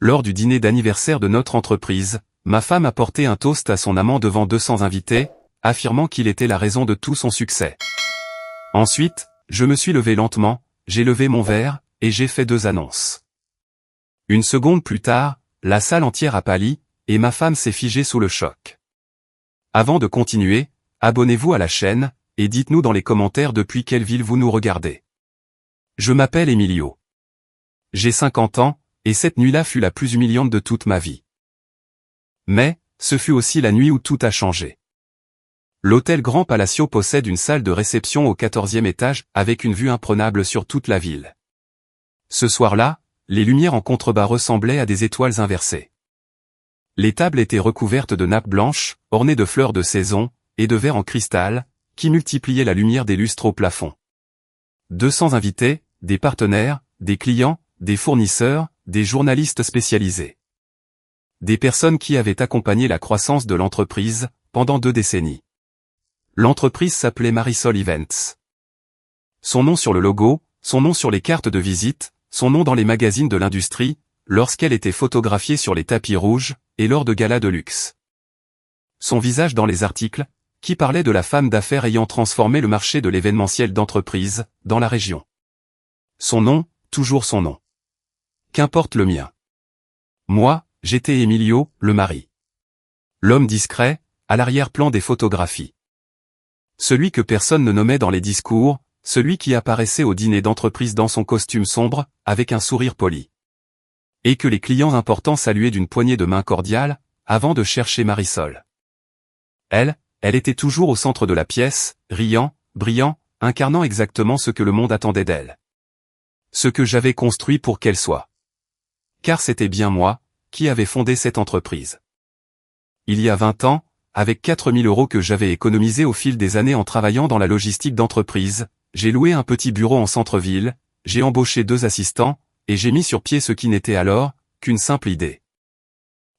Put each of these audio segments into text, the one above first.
lors du dîner d'anniversaire de notre entreprise, ma femme a porté un toast à son amant devant 200 invités, affirmant qu'il était la raison de tout son succès. Ensuite, je me suis levé lentement, j'ai levé mon verre, et j'ai fait 2 annonces. Une seconde plus tard, la salle entière a pâli, et ma femme s'est figée sous le choc. Avant de continuer, abonnez-vous à la chaîne, et dites-nous dans les commentaires depuis quelle ville vous nous regardez. Je m'appelle Emilio. J'ai 50 ans, et cette nuit-là fut la plus humiliante de toute ma vie. Mais, ce fut aussi la nuit où tout a changé. L'hôtel Grand Palacio possède une salle de réception au 14e étage avec une vue imprenable sur toute la ville. Ce soir-là, les lumières en contrebas ressemblaient à des étoiles inversées. Les tables étaient recouvertes de nappes blanches, ornées de fleurs de saison, et de verres en cristal, qui multipliaient la lumière des lustres au plafond. 200 invités, des partenaires, des clients, des fournisseurs, des journalistes spécialisés. Des personnes qui avaient accompagné la croissance de l'entreprise, pendant 2 décennies. L'entreprise s'appelait Marisol Events. Son nom sur le logo, son nom sur les cartes de visite, son nom dans les magazines de l'industrie, lorsqu'elle était photographiée sur les tapis rouges, et lors de galas de luxe. Son visage dans les articles, qui parlaient de la femme d'affaires ayant transformé le marché de l'événementiel d'entreprise, dans la région. Son nom, toujours son nom. Qu'importe le mien. Moi, j'étais Emilio, le mari. L'homme discret, à l'arrière-plan des photographies. Celui que personne ne nommait dans les discours, celui qui apparaissait au dîner d'entreprise dans son costume sombre, avec un sourire poli. Et que les clients importants saluaient d'une poignée de main cordiale, avant de chercher Marisol. Elle était toujours au centre de la pièce, riant, brillant, incarnant exactement ce que le monde attendait d'elle. Ce que j'avais construit pour qu'elle soit. Car c'était bien moi, qui avais fondé cette entreprise. Il y a 20 ans, avec 4 000 € que j'avais économisés au fil des années en travaillant dans la logistique d'entreprise, j'ai loué un petit bureau en centre-ville, j'ai embauché 2 assistants, et j'ai mis sur pied ce qui n'était alors qu'une simple idée.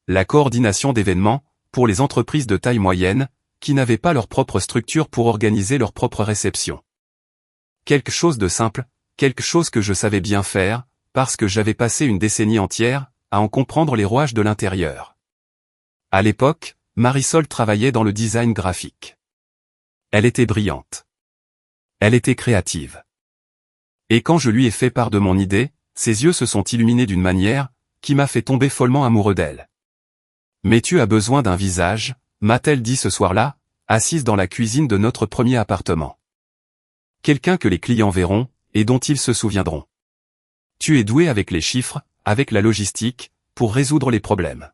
La coordination d'événements, pour les entreprises de taille moyenne, qui n'avaient pas leur propre structure pour organiser leur propre réception. Quelque chose de simple, quelque chose que je savais bien faire, parce que j'avais passé une décennie entière, à en comprendre les rouages de l'intérieur. À l'époque, Marisol travaillait dans le design graphique. Elle était brillante. Elle était créative. Et quand je lui ai fait part de mon idée, ses yeux se sont illuminés d'une manière, qui m'a fait tomber follement amoureux d'elle. Mais tu as besoin d'un visage, m'a-t-elle dit ce soir-là, assise dans la cuisine de notre premier appartement. Quelqu'un que les clients verront, et dont ils se souviendront. Tu es doué avec les chiffres, avec la logistique, pour résoudre les problèmes.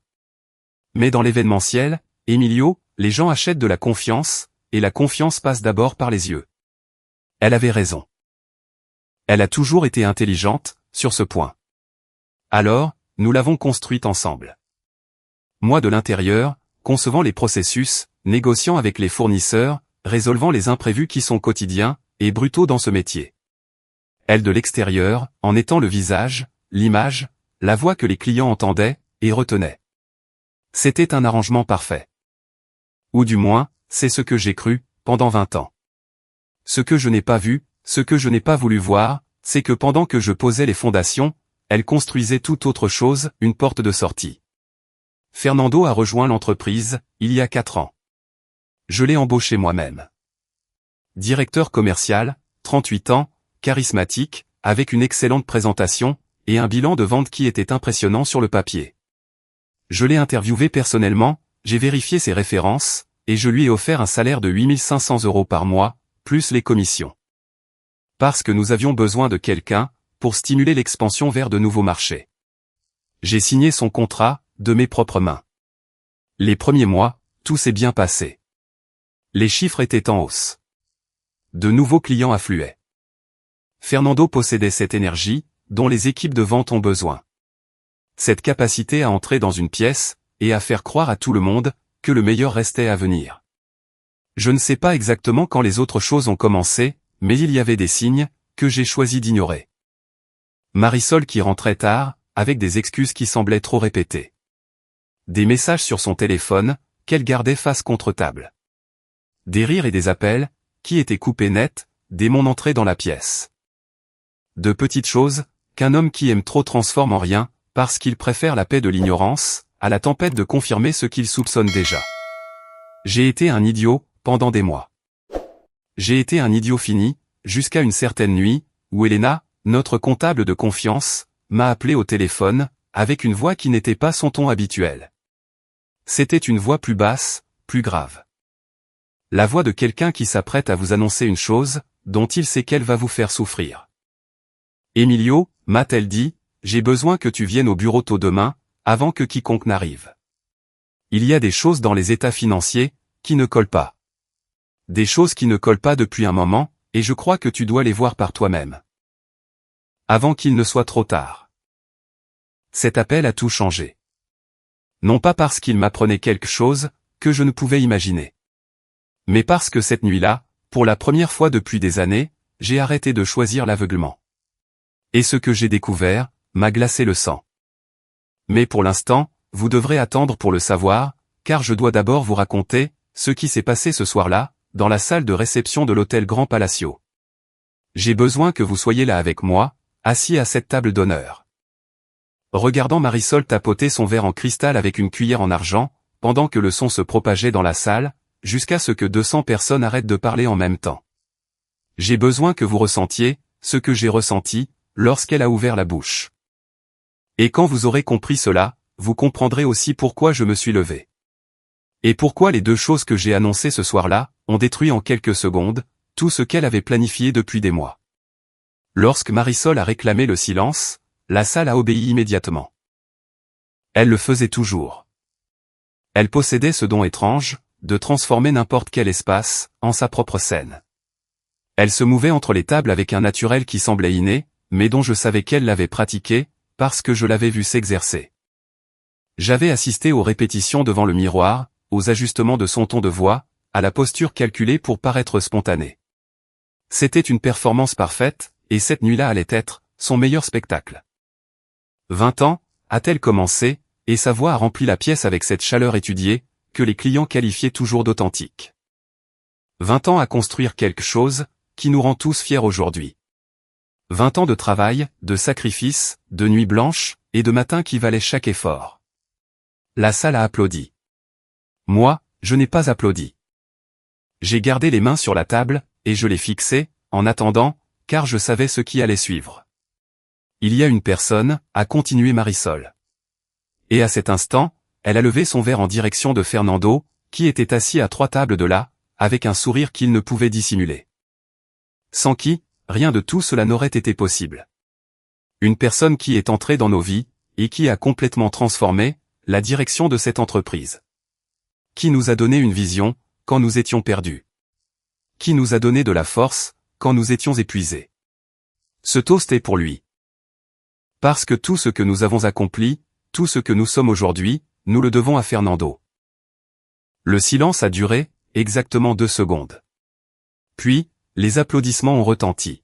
Mais dans l'événementiel, Emilio, les gens achètent de la confiance, et la confiance passe d'abord par les yeux. Elle avait raison. Elle a toujours été intelligente, sur ce point. Alors, nous l'avons construite ensemble. Moi de l'intérieur, concevant les processus, négociant avec les fournisseurs, résolvant les imprévus qui sont quotidiens, et brutaux dans ce métier. Elle de l'extérieur, en étant le visage, l'image, la voix que les clients entendaient, et retenaient. C'était un arrangement parfait. Ou du moins, c'est ce que j'ai cru, pendant 20 ans. Ce que je n'ai pas vu, ce que je n'ai pas voulu voir, c'est que pendant que je posais les fondations, elle construisait tout autre chose, une porte de sortie. Fernando a rejoint l'entreprise, il y a 4 ans. Je l'ai embauché moi-même. Directeur commercial, 38 ans, charismatique, avec une excellente présentation, et un bilan de vente qui était impressionnant sur le papier. Je l'ai interviewé personnellement, j'ai vérifié ses références, et je lui ai offert un salaire de 8 500 € par mois, plus les commissions. Parce que nous avions besoin de quelqu'un, pour stimuler l'expansion vers de nouveaux marchés. J'ai signé son contrat, de mes propres mains. Les premiers mois, tout s'est bien passé. Les chiffres étaient en hausse. De nouveaux clients affluaient. Fernando possédait cette énergie, dont les équipes de vente ont besoin. Cette capacité à entrer dans une pièce, et à faire croire à tout le monde, que le meilleur restait à venir. Je ne sais pas exactement quand les autres choses ont commencé, mais il y avait des signes, que j'ai choisi d'ignorer. Marisol qui rentrait tard, avec des excuses qui semblaient trop répétées. Des messages sur son téléphone, qu'elle gardait face contre table. Des rires et des appels, qui étaient coupés net, dès mon entrée dans la pièce. De petites choses, qu'un homme qui aime trop transforme en rien, parce qu'il préfère la paix de l'ignorance, à la tempête de confirmer ce qu'il soupçonne déjà. J'ai été un idiot, pendant des mois. J'ai été un idiot fini, jusqu'à une certaine nuit, où Elena, notre comptable de confiance, m'a appelé au téléphone, avec une voix qui n'était pas son ton habituel. C'était une voix plus basse, plus grave. La voix de quelqu'un qui s'apprête à vous annoncer une chose, dont il sait qu'elle va vous faire souffrir. Emilio, m'a-t-elle dit, j'ai besoin que tu viennes au bureau tôt demain, avant que quiconque n'arrive. Il y a des choses dans les états financiers, qui ne collent pas. Des choses qui ne collent pas depuis un moment, et je crois que tu dois les voir par toi-même. Avant qu'il ne soit trop tard. Cet appel a tout changé. Non pas parce qu'il m'apprenait quelque chose, que je ne pouvais imaginer. Mais parce que cette nuit-là, pour la première fois depuis des années, j'ai arrêté de choisir l'aveuglement. Et ce que j'ai découvert, m'a glacé le sang. Mais pour l'instant, vous devrez attendre pour le savoir, car je dois d'abord vous raconter ce qui s'est passé ce soir-là, dans la salle de réception de l'hôtel Grand Palacio. J'ai besoin que vous soyez là avec moi, assis à cette table d'honneur. Regardant Marisol tapoter son verre en cristal avec une cuillère en argent, pendant que le son se propageait dans la salle, jusqu'à ce que 200 personnes arrêtent de parler en même temps. J'ai besoin que vous ressentiez ce que j'ai ressenti lorsqu'elle a ouvert la bouche. Et quand vous aurez compris cela, vous comprendrez aussi pourquoi je me suis levé. Et pourquoi les deux choses que j'ai annoncées ce soir-là ont détruit en quelques secondes tout ce qu'elle avait planifié depuis des mois. Lorsque Marisol a réclamé le silence, la salle a obéi immédiatement. Elle le faisait toujours. Elle possédait ce don étrange, de transformer n'importe quel espace, en sa propre scène. Elle se mouvait entre les tables avec un naturel qui semblait inné, mais dont je savais qu'elle l'avait pratiqué, parce que je l'avais vu s'exercer. J'avais assisté aux répétitions devant le miroir, aux ajustements de son ton de voix, à la posture calculée pour paraître spontanée. C'était une performance parfaite, et cette nuit-là allait être son meilleur spectacle. 20 ans, a-t-elle commencé, et sa voix a rempli la pièce avec cette chaleur étudiée, que les clients qualifiaient toujours d'authentique. 20 ans à construire quelque chose, qui nous rend tous fiers aujourd'hui. 20 ans de travail, de sacrifices, de nuits blanches, et de matins qui valaient chaque effort. La salle a applaudi. Moi, je n'ai pas applaudi. J'ai gardé les mains sur la table, et je les fixais, en attendant, car je savais ce qui allait suivre. Il y a une personne, a continué Marisol. Et à cet instant, elle a levé son verre en direction de Fernando, qui était assis à 3 tables de là, avec un sourire qu'il ne pouvait dissimuler. Sans qui, rien de tout cela n'aurait été possible. Une personne qui est entrée dans nos vies, et qui a complètement transformé la direction de cette entreprise. Qui nous a donné une vision, quand nous étions perdus. Qui nous a donné de la force, quand nous étions épuisés. Ce toast est pour lui. Parce que tout ce que nous avons accompli, tout ce que nous sommes aujourd'hui, nous le devons à Fernando. Le silence a duré, exactement 2 secondes. Puis, les applaudissements ont retenti.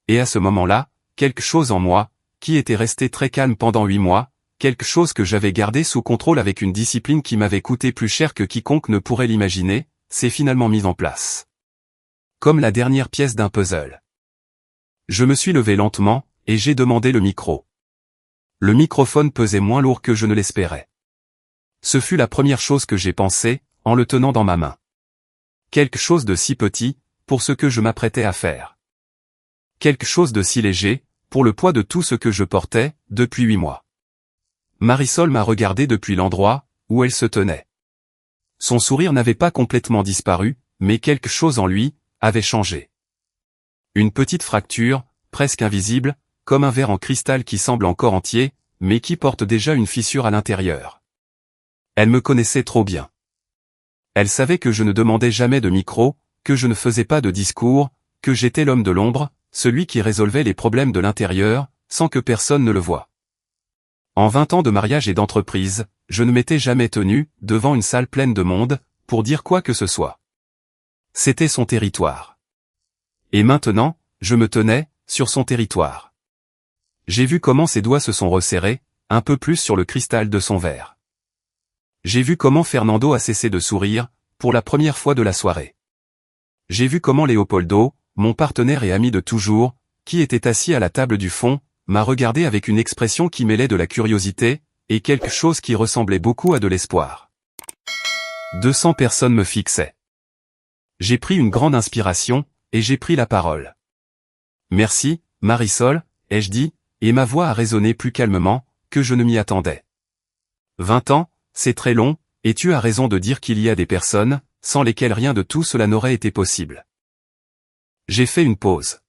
Et à ce moment-là, quelque chose en moi, qui était resté très calme pendant 8 mois, quelque chose que j'avais gardé sous contrôle avec une discipline qui m'avait coûté plus cher que quiconque ne pourrait l'imaginer, s'est finalement mise en place. Comme la dernière pièce d'un puzzle. Je me suis levé lentement, et j'ai demandé le micro. Le microphone pesait moins lourd que je ne l'espérais. Ce fut la première chose que j'ai pensé, en le tenant dans ma main. Quelque chose de si petit, pour ce que je m'apprêtais à faire. Quelque chose de si léger, pour le poids de tout ce que je portais, depuis 8 mois. Marisol m'a regardé depuis l'endroit, où elle se tenait. Son sourire n'avait pas complètement disparu, mais quelque chose en lui, avait changé. Une petite fracture, presque invisible, comme un verre en cristal qui semble encore entier, mais qui porte déjà une fissure à l'intérieur. Elle me connaissait trop bien. Elle savait que je ne demandais jamais de micro, que je ne faisais pas de discours, que j'étais l'homme de l'ombre, celui qui résolvait les problèmes de l'intérieur, sans que personne ne le voie. En 20 ans de mariage et d'entreprise, je ne m'étais jamais tenu, devant une salle pleine de monde, pour dire quoi que ce soit. C'était son territoire. Et maintenant, je me tenais, sur son territoire. J'ai vu comment ses doigts se sont resserrés, un peu plus sur le cristal de son verre. J'ai vu comment Fernando a cessé de sourire, pour la première fois de la soirée. J'ai vu comment Léopoldo, mon partenaire et ami de toujours, qui était assis à la table du fond, m'a regardé avec une expression qui mêlait de la curiosité, et quelque chose qui ressemblait beaucoup à de l'espoir. 200 personnes me fixaient. J'ai pris une grande inspiration, et j'ai pris la parole. Merci, Marisol, ai-je dit, et ma voix a résonné plus calmement, que je ne m'y attendais. 20 ans, c'est très long, et tu as raison de dire qu'il y a des personnes, sans lesquelles rien de tout cela n'aurait été possible. J'ai fait une pause.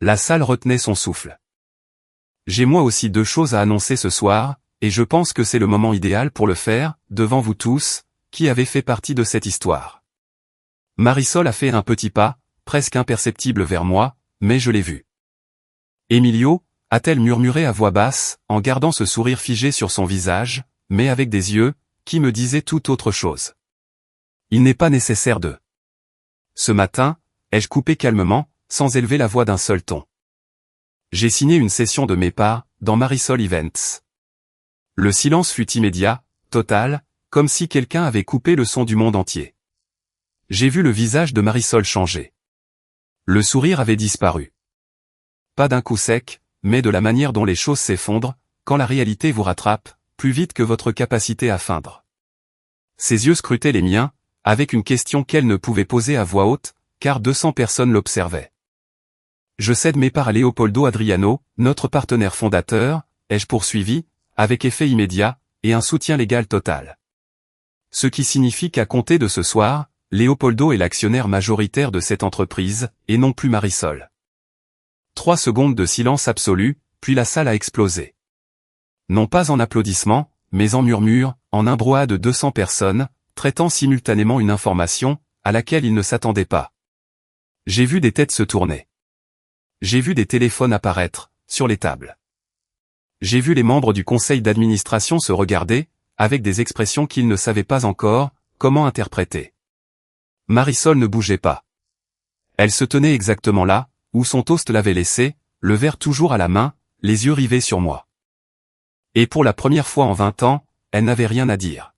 La salle retenait son souffle. J'ai moi aussi 2 choses à annoncer ce soir, et je pense que c'est le moment idéal pour le faire, devant vous tous, qui avez fait partie de cette histoire. Marisol a fait un petit pas, presque imperceptible vers moi, mais je l'ai vu. Emilio, a-t-elle murmuré à voix basse, en gardant ce sourire figé sur son visage, mais avec des yeux, qui me disaient tout autre chose. Il n'est pas nécessaire de. Ce matin, ai-je coupé calmement, sans élever la voix d'un seul ton. J'ai signé une session de mes parts, dans Marisol Events. Le silence fut immédiat, total, comme si quelqu'un avait coupé le son du monde entier. J'ai vu le visage de Marisol changer. Le sourire avait disparu. Pas d'un coup sec, mais de la manière dont les choses s'effondrent, quand la réalité vous rattrape, plus vite que votre capacité à feindre. Ses yeux scrutaient les miens, avec une question qu'elle ne pouvait poser à voix haute, car 200 personnes l'observaient. Je cède mes parts à Leopoldo Adriano, notre partenaire fondateur, ai-je poursuivi, avec effet immédiat, et un soutien légal total. Ce qui signifie qu'à compter de ce soir, Leopoldo est l'actionnaire majoritaire de cette entreprise, et non plus Marisol. 3 secondes de silence absolu, puis la salle a explosé. Non pas en applaudissements, mais en murmures, en un brouhaha de 200 personnes, traitant simultanément une information, à laquelle ils ne s'attendaient pas. J'ai vu des têtes se tourner. J'ai vu des téléphones apparaître, sur les tables. J'ai vu les membres du conseil d'administration se regarder, avec des expressions qu'ils ne savaient pas encore, comment interpréter. Marisol ne bougeait pas. Elle se tenait exactement là, où son toast l'avait laissé, le verre toujours à la main, les yeux rivés sur moi. Et pour la première fois en 20 ans, elle n'avait rien à dire.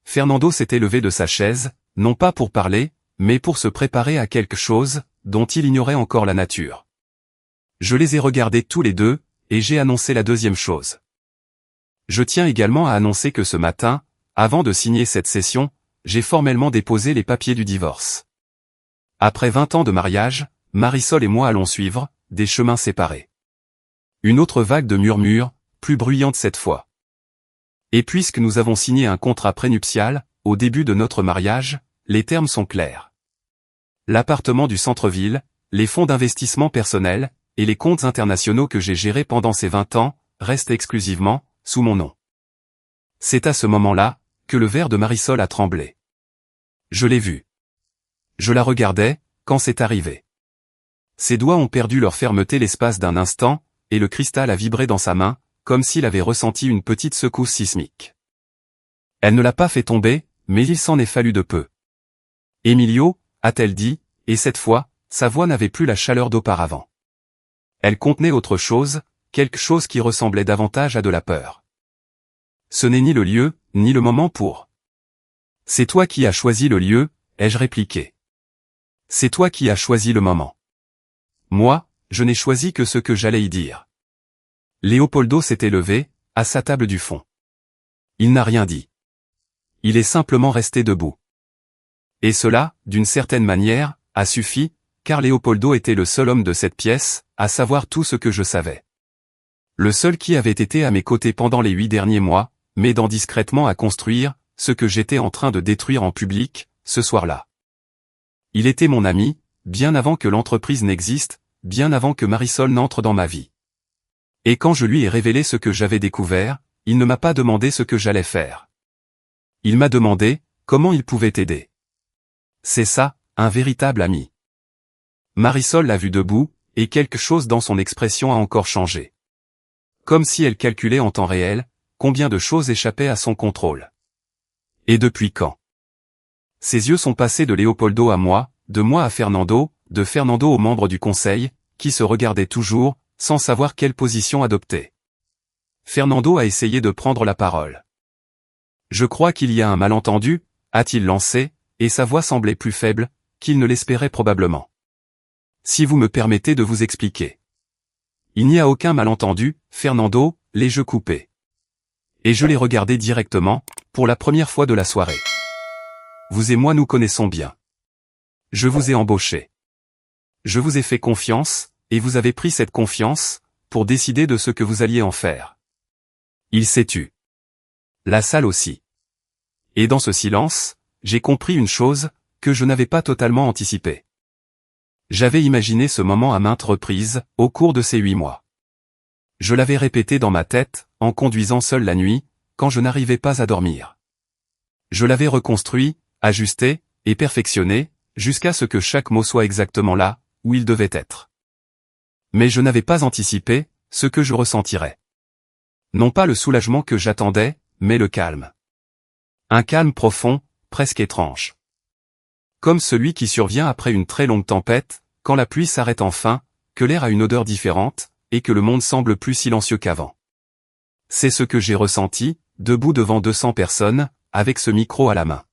Fernando s'était levé de sa chaise, non pas pour parler, mais pour se préparer à quelque chose, dont il ignorait encore la nature. Je les ai regardés tous les deux, et j'ai annoncé la deuxième chose. Je tiens également à annoncer que ce matin, avant de signer cette session, j'ai formellement déposé les papiers du divorce. Après 20 ans de mariage, Marisol et moi allons suivre, des chemins séparés. Une autre vague de murmures, plus bruyante cette fois. Et puisque nous avons signé un contrat prénuptial, au début de notre mariage, les termes sont clairs. L'appartement du centre-ville, les fonds d'investissement personnels, et les comptes internationaux que j'ai gérés pendant ces 20 ans, restent exclusivement, sous mon nom. C'est à ce moment-là, que le verre de Marisol a tremblé. Je l'ai vu. Je la regardais, quand c'est arrivé. Ses doigts ont perdu leur fermeté l'espace d'un instant, et le cristal a vibré dans sa main, comme s'il avait ressenti une petite secousse sismique. Elle ne l'a pas fait tomber, mais il s'en est fallu de peu. Emilio, a-t-elle dit, et cette fois, sa voix n'avait plus la chaleur d'auparavant. Elle contenait autre chose, quelque chose qui ressemblait davantage à de la peur. Ce n'est ni le lieu, ni le moment pour. C'est toi qui as choisi le lieu, ai-je répliqué. C'est toi qui as choisi le moment. Moi, je n'ai choisi que ce que j'allais y dire. Leopoldo s'était levé, à sa table du fond. Il n'a rien dit. Il est simplement resté debout. Et cela, d'une certaine manière, a suffi, car Leopoldo était le seul homme de cette pièce, à savoir tout ce que je savais. Le seul qui avait été à mes côtés pendant les 8 derniers mois, m'aidant discrètement à construire, ce que j'étais en train de détruire en public, ce soir-là. Il était mon ami, bien avant que l'entreprise n'existe, bien avant que Marisol n'entre dans ma vie. Et quand je lui ai révélé ce que j'avais découvert, il ne m'a pas demandé ce que j'allais faire. Il m'a demandé, comment il pouvait t'aider. C'est ça, un véritable ami. Marisol l'a vu debout, et quelque chose dans son expression a encore changé. Comme si elle calculait en temps réel, combien de choses échappaient à son contrôle. Et depuis quand? Ses yeux sont passés de Leopoldo à moi, de moi à Fernando, de Fernando aux membres du conseil, qui se regardaient toujours, sans savoir quelle position adopter. Fernando a essayé de prendre la parole. Je crois qu'il y a un malentendu, a-t-il lancé, et sa voix semblait plus faible, qu'il ne l'espérait probablement. Si vous me permettez de vous expliquer. Il n'y a aucun malentendu, Fernando, les yeux coupés. Et je l'ai regardé directement, pour la première fois de la soirée. Vous et moi nous connaissons bien. Je vous ai embauché. Je vous ai fait confiance, et vous avez pris cette confiance, pour décider de ce que vous alliez en faire. Il s'est tu. La salle aussi. Et dans ce silence, j'ai compris une chose, que je n'avais pas totalement anticipée. J'avais imaginé ce moment à maintes reprises, au cours de ces 8 mois. Je l'avais répété dans ma tête, en conduisant seul la nuit, quand je n'arrivais pas à dormir. Je l'avais reconstruit, ajusté, et perfectionné, jusqu'à ce que chaque mot soit exactement là, où il devait être. Mais je n'avais pas anticipé, ce que je ressentirais. Non pas le soulagement que j'attendais, mais le calme. Un calme profond, presque étrange. Comme celui qui survient après une très longue tempête, quand la pluie s'arrête enfin, que l'air a une odeur différente, et que le monde semble plus silencieux qu'avant. C'est ce que j'ai ressenti, debout devant 200 personnes, avec ce micro à la main.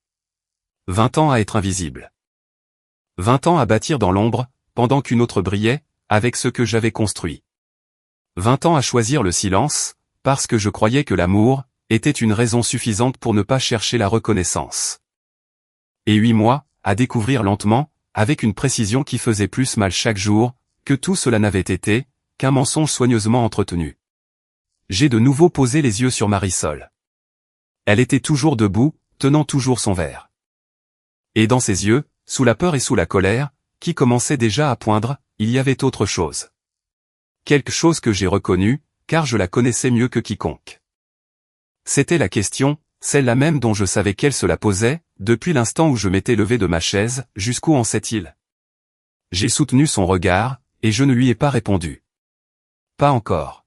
20 ans à être invisible. 20 ans à bâtir dans l'ombre, pendant qu'une autre brillait, avec ce que j'avais construit. 20 ans à choisir le silence, parce que je croyais que l'amour était une raison suffisante pour ne pas chercher la reconnaissance. Et 8 mois, à découvrir lentement, avec une précision qui faisait plus mal chaque jour, que tout cela n'avait été qu'un mensonge soigneusement entretenu. J'ai de nouveau posé les yeux sur Marisol. Elle était toujours debout, tenant toujours son verre. Et dans ses yeux, sous la peur et sous la colère, qui commençaient déjà à poindre, il y avait autre chose. Quelque chose que j'ai reconnu, car je la connaissais mieux que quiconque. C'était la question, celle-là même dont je savais qu'elle se la posait, depuis l'instant où je m'étais levé de ma chaise, jusqu'où en sait-il? J'ai soutenu son regard, et je ne lui ai pas répondu. Pas encore.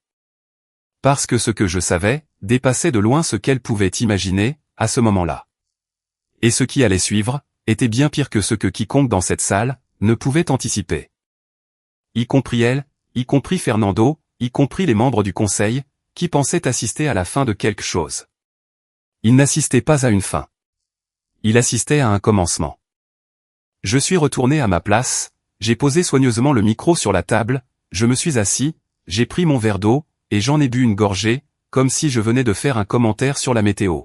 Parce que ce que je savais, dépassait de loin ce qu'elle pouvait imaginer, à ce moment-là. Et ce qui allait suivre, était bien pire que ce que quiconque dans cette salle, ne pouvait anticiper. Y compris elle, y compris Fernando, y compris les membres du conseil, qui pensaient assister à la fin de quelque chose. Ils n'assistaient pas à une fin. Ils assistaient à un commencement. Je suis retourné à ma place, j'ai posé soigneusement le micro sur la table, je me suis assis, j'ai pris mon verre d'eau, et j'en ai bu une gorgée, comme si je venais de faire un commentaire sur la météo.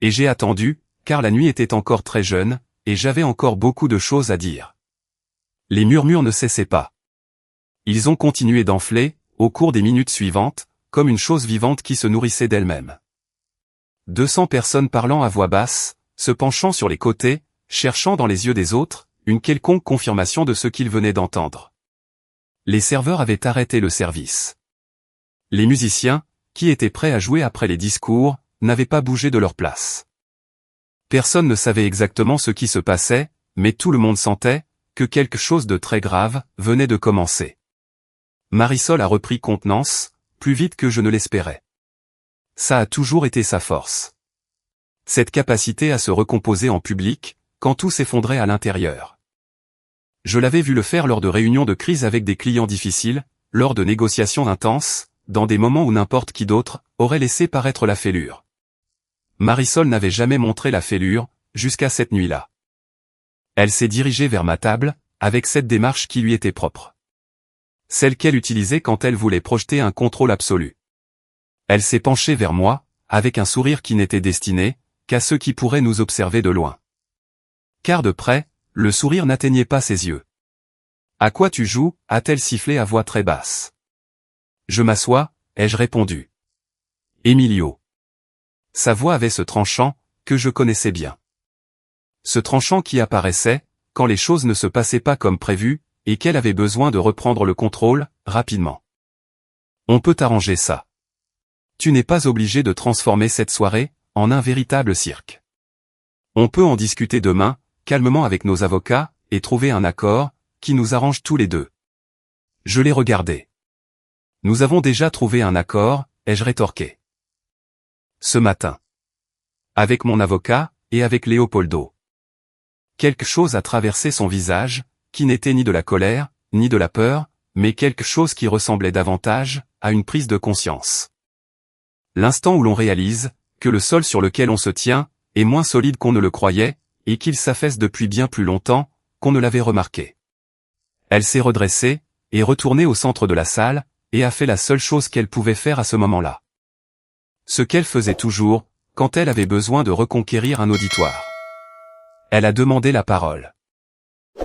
Et j'ai attendu, car la nuit était encore très jeune, et j'avais encore beaucoup de choses à dire. Les murmures ne cessaient pas. Ils ont continué d'enfler, au cours des minutes suivantes, comme une chose vivante qui se nourrissait d'elle-même. 200 personnes parlant à voix basse, se penchant sur les côtés, cherchant dans les yeux des autres, une quelconque confirmation de ce qu'ils venaient d'entendre. Les serveurs avaient arrêté le service. Les musiciens, qui étaient prêts à jouer après les discours, n'avaient pas bougé de leur place. Personne ne savait exactement ce qui se passait, mais tout le monde sentait que quelque chose de très grave venait de commencer. Marisol a repris contenance, plus vite que je ne l'espérais. Ça a toujours été sa force. Cette capacité à se recomposer en public, quand tout s'effondrait à l'intérieur. Je l'avais vu le faire lors de réunions de crise avec des clients difficiles, lors de négociations intenses, dans des moments où n'importe qui d'autre aurait laissé paraître la fêlure. Marisol n'avait jamais montré la fêlure, jusqu'à cette nuit-là. Elle s'est dirigée vers ma table, avec cette démarche qui lui était propre. Celle qu'elle utilisait quand elle voulait projeter un contrôle absolu. Elle s'est penchée vers moi, avec un sourire qui n'était destiné qu'à ceux qui pourraient nous observer de loin. Car de près, le sourire n'atteignait pas ses yeux. « À quoi tu joues » a-t-elle sifflé à voix très basse. « Je m'assois » ai-je répondu. « Emilio. » Sa voix avait ce tranchant, que je connaissais bien. Ce tranchant qui apparaissait, quand les choses ne se passaient pas comme prévu, et qu'elle avait besoin de reprendre le contrôle, rapidement. On peut arranger ça. Tu n'es pas obligé de transformer cette soirée en un véritable cirque. On peut en discuter demain, calmement avec nos avocats, et trouver un accord, qui nous arrange tous les deux. Je l'ai regardé. Nous avons déjà trouvé un accord, ai-je rétorqué. Ce matin. Avec mon avocat, et avec Léopoldo. Quelque chose a traversé son visage, qui n'était ni de la colère, ni de la peur, mais quelque chose qui ressemblait davantage à une prise de conscience. L'instant où l'on réalise que le sol sur lequel on se tient est moins solide qu'on ne le croyait, et qu'il s'affaisse depuis bien plus longtemps qu'on ne l'avait remarqué. Elle s'est redressée, et retournée au centre de la salle, et a fait la seule chose qu'elle pouvait faire à ce moment-là. Ce qu'elle faisait toujours, quand elle avait besoin de reconquérir un auditoire. Elle a demandé la parole.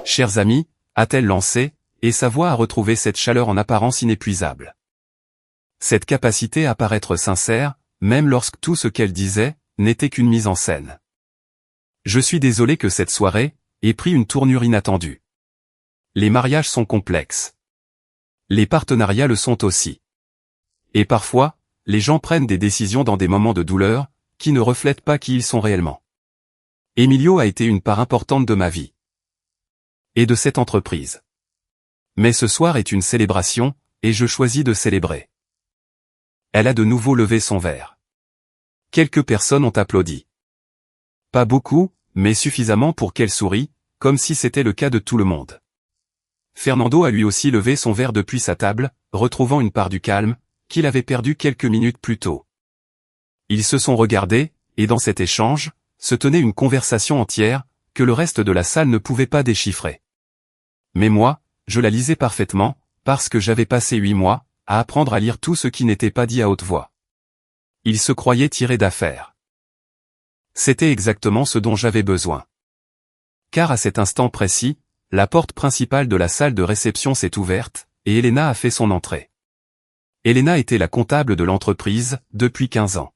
Chers amis, a-t-elle lancé, et sa voix a retrouvé cette chaleur en apparence inépuisable. Cette capacité à paraître sincère, même lorsque tout ce qu'elle disait, n'était qu'une mise en scène. Je suis désolé que cette soirée ait pris une tournure inattendue. Les mariages sont complexes. Les partenariats le sont aussi. Et parfois, les gens prennent des décisions dans des moments de douleur, qui ne reflètent pas qui ils sont réellement. Emilio a été une part importante de ma vie. Et de cette entreprise. Mais ce soir est une célébration, et je choisis de célébrer. Elle a de nouveau levé son verre. Quelques personnes ont applaudi. Pas beaucoup, mais suffisamment pour qu'elle sourie, comme si c'était le cas de tout le monde. Fernando a lui aussi levé son verre depuis sa table, retrouvant une part du calme, qu'il avait perdu quelques minutes plus tôt. Ils se sont regardés, et dans cet échange, se tenait une conversation entière, que le reste de la salle ne pouvait pas déchiffrer. Mais moi, je la lisais parfaitement, parce que j'avais passé 8 mois, à apprendre à lire tout ce qui n'était pas dit à haute voix. Ils se croyaient tirés d'affaire. C'était exactement ce dont j'avais besoin. Car à cet instant précis, la porte principale de la salle de réception s'est ouverte, et Elena a fait son entrée. Elena était la comptable de l'entreprise, depuis 15 ans.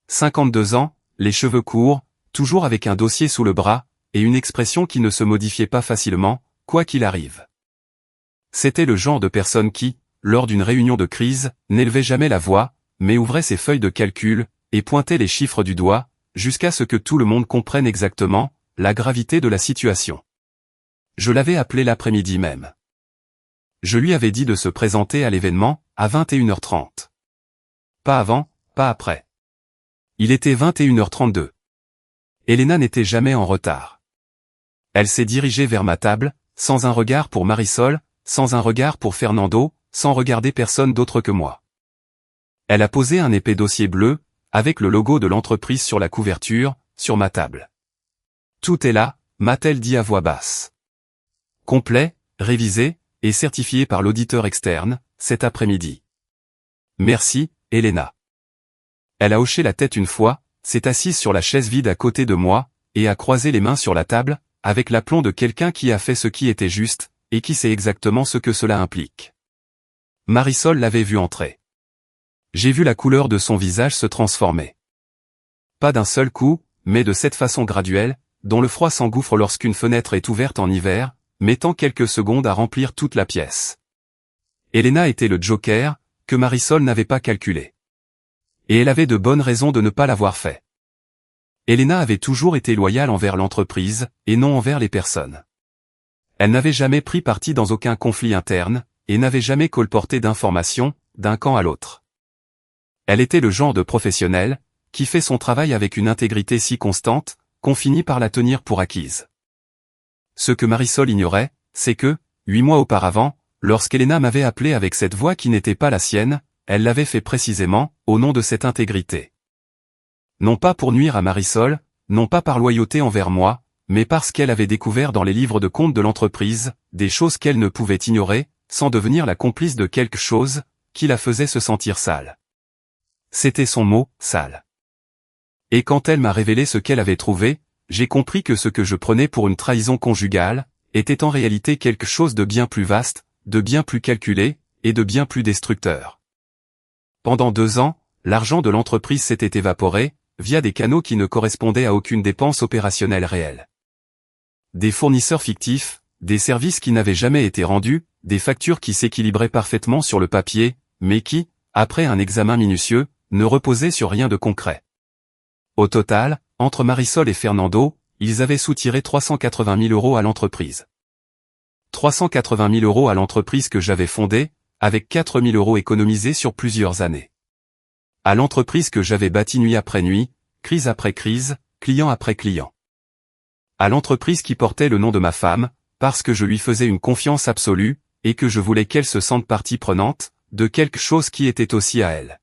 52 ans, les cheveux courts, toujours avec un dossier sous le bras, et une expression qui ne se modifiait pas facilement, quoi qu'il arrive. C'était le genre de personne qui, lors d'une réunion de crise, n'élevait jamais la voix, mais ouvrait ses feuilles de calcul, et pointait les chiffres du doigt, jusqu'à ce que tout le monde comprenne exactement la gravité de la situation. Je l'avais appelé l'après-midi même. Je lui avais dit de se présenter à l'événement, à 21h30. Pas avant, pas après. Il était 21h32. Elena n'était jamais en retard. Elle s'est dirigée vers ma table, sans un regard pour Marisol, sans un regard pour Fernando, sans regarder personne d'autre que moi. Elle a posé un épais dossier bleu, avec le logo de l'entreprise sur la couverture, sur ma table. Tout est là, m'a-t-elle dit à voix basse. Complet, révisé, et certifié par l'auditeur externe, cet après-midi. Merci, Elena. Elle a hoché la tête une fois, s'est assise sur la chaise vide à côté de moi, et a croisé les mains sur la table, avec l'aplomb de quelqu'un qui a fait ce qui était juste, et qui sait exactement ce que cela implique. Marisol l'avait vu entrer. J'ai vu la couleur de son visage se transformer. Pas d'un seul coup, mais de cette façon graduelle, dont le froid s'engouffre lorsqu'une fenêtre est ouverte en hiver, mettant quelques secondes à remplir toute la pièce. Elena était le joker, que Marisol n'avait pas calculé. Et elle avait de bonnes raisons de ne pas l'avoir fait. Elena avait toujours été loyale envers l'entreprise, et non envers les personnes. Elle n'avait jamais pris parti dans aucun conflit interne, et n'avait jamais colporté d'informations, d'un camp à l'autre. Elle était le genre de professionnel, qui fait son travail avec une intégrité si constante, qu'on finit par la tenir pour acquise. Ce que Marisol ignorait, c'est que, 8 mois auparavant, lorsqu'Elena m'avait appelé avec cette voix qui n'était pas la sienne, elle l'avait fait précisément, au nom de cette intégrité. Non pas pour nuire à Marisol, non pas par loyauté envers moi, mais parce qu'elle avait découvert dans les livres de compte de l'entreprise, des choses qu'elle ne pouvait ignorer, sans devenir la complice de quelque chose, qui la faisait se sentir sale. C'était son mot, sale. Et quand elle m'a révélé ce qu'elle avait trouvé, j'ai compris que ce que je prenais pour une trahison conjugale, était en réalité quelque chose de bien plus vaste, de bien plus calculé, et de bien plus destructeur. Pendant 2 ans, l'argent de l'entreprise s'était évaporé, via des canaux qui ne correspondaient à aucune dépense opérationnelle réelle. Des fournisseurs fictifs, des services qui n'avaient jamais été rendus, des factures qui s'équilibraient parfaitement sur le papier, mais qui, après un examen minutieux, ne reposaient sur rien de concret. Au total, entre Marisol et Fernando, ils avaient soutiré 380 000 € à l'entreprise. 380 000 € à l'entreprise que j'avais fondée, avec 4 000 € économisés sur plusieurs années. À l'entreprise que j'avais bâtie nuit après nuit, crise après crise, client après client. À l'entreprise qui portait le nom de ma femme, parce que je lui faisais une confiance absolue, et que je voulais qu'elle se sente partie prenante, de quelque chose qui était aussi à elle.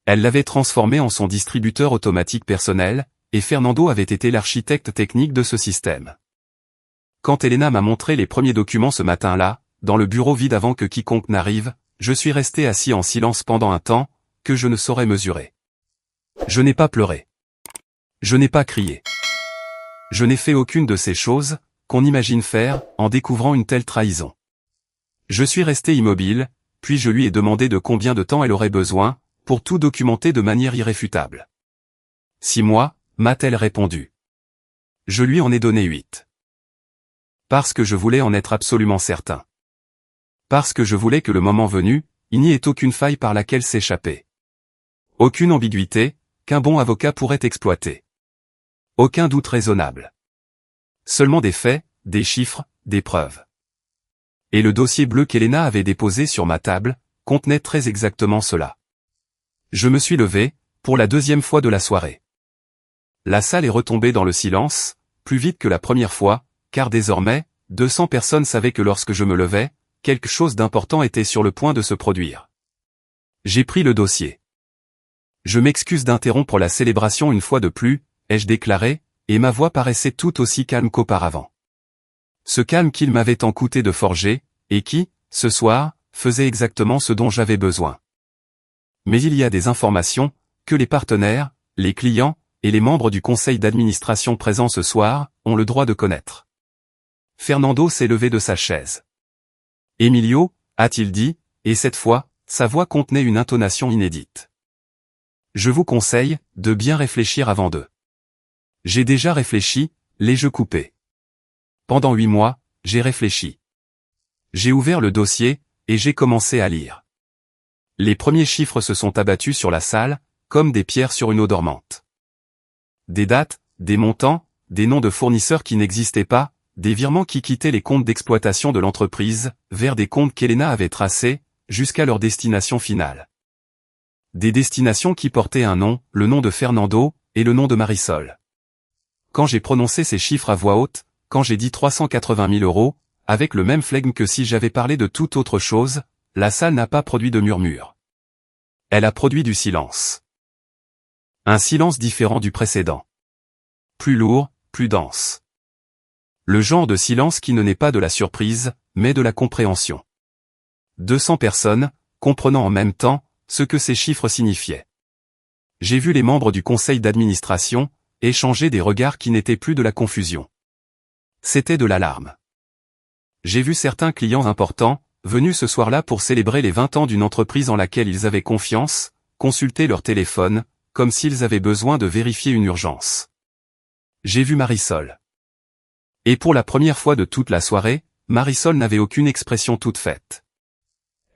Elle l'avait transformée en son distributeur automatique personnel, et Fernando avait été l'architecte technique de ce système. Quand Elena m'a montré les premiers documents ce matin-là, dans le bureau vide avant que quiconque n'arrive, je suis resté assis en silence pendant un temps, que je ne saurais mesurer. Je n'ai pas pleuré. Je n'ai pas crié. Je n'ai fait aucune de ces choses, qu'on imagine faire, en découvrant une telle trahison. Je suis resté immobile, puis je lui ai demandé de combien de temps elle aurait besoin, pour tout documenter de manière irréfutable. 6 mois, m'a-t-elle répondu. Je lui en ai donné 8. Parce que je voulais en être absolument certain. Parce que je voulais que le moment venu, il n'y ait aucune faille par laquelle s'échapper. Aucune ambiguïté, qu'un bon avocat pourrait exploiter. Aucun doute raisonnable. Seulement des faits, des chiffres, des preuves. Et le dossier bleu qu'Elena avait déposé sur ma table, contenait très exactement cela. Je me suis levé, pour la deuxième fois de la soirée. La salle est retombée dans le silence, plus vite que la première fois, car désormais, 200 personnes savaient que lorsque je me levais, quelque chose d'important était sur le point de se produire. J'ai pris le dossier. Je m'excuse d'interrompre la célébration une fois de plus, ai-je déclaré, et ma voix paraissait tout aussi calme qu'auparavant. Ce calme qu'il m'avait tant coûté de forger, et qui, ce soir, faisait exactement ce dont j'avais besoin. Mais il y a des informations, que les partenaires, les clients, et les membres du conseil d'administration présents ce soir, ont le droit de connaître. Fernando s'est levé de sa chaise. Emilio, a-t-il dit, et cette fois, sa voix contenait une intonation inédite. Je vous conseille, de bien réfléchir avant de. J'ai déjà réfléchi, l'ai-je coupé. Pendant 8 mois, j'ai réfléchi. J'ai ouvert le dossier, et j'ai commencé à lire. Les premiers chiffres se sont abattus sur la salle, comme des pierres sur une eau dormante. Des dates, des montants, des noms de fournisseurs qui n'existaient pas, des virements qui quittaient les comptes d'exploitation de l'entreprise, vers des comptes qu'Elena avait tracés, jusqu'à leur destination finale. Des destinations qui portaient un nom, le nom de Fernando, et le nom de Marisol. Quand j'ai prononcé ces chiffres à voix haute, quand j'ai dit 380 000 €, avec le même flegme que si j'avais parlé de toute autre chose, la salle n'a pas produit de murmure. Elle a produit du silence. Un silence différent du précédent. Plus lourd, plus dense. Le genre de silence qui ne naît pas de la surprise, mais de la compréhension. 200 personnes, comprenant en même temps, ce que ces chiffres signifiaient. J'ai vu les membres du conseil d'administration, échanger des regards qui n'étaient plus de la confusion. C'était de l'alarme. J'ai vu certains clients importants, venus ce soir-là pour célébrer les 20 ans d'une entreprise en laquelle ils avaient confiance, consulter leur téléphone, comme s'ils avaient besoin de vérifier une urgence. J'ai vu Marisol. Et pour la première fois de toute la soirée, Marisol n'avait aucune expression toute faite.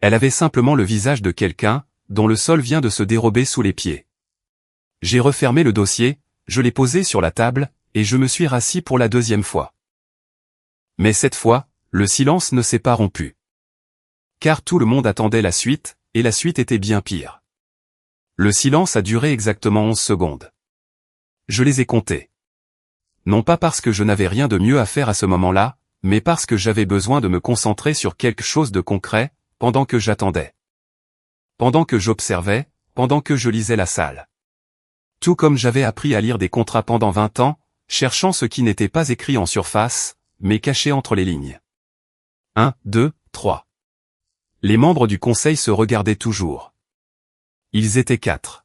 Elle avait simplement le visage de quelqu'un, dont le sol vient de se dérober sous les pieds. J'ai refermé le dossier, je l'ai posé sur la table, et je me suis rassis pour la deuxième fois. Mais cette fois, le silence ne s'est pas rompu. Car tout le monde attendait la suite, et la suite était bien pire. Le silence a duré exactement 11 secondes. Je les ai comptés. Non pas parce que je n'avais rien de mieux à faire à ce moment-là, mais parce que j'avais besoin de me concentrer sur quelque chose de concret, pendant que j'attendais. Pendant que j'observais, pendant que je lisais la salle. Tout comme j'avais appris à lire des contrats pendant 20 ans, cherchant ce qui n'était pas écrit en surface, mais caché entre les lignes. 1, 2, 3. Les membres du conseil se regardaient toujours. Ils étaient 4.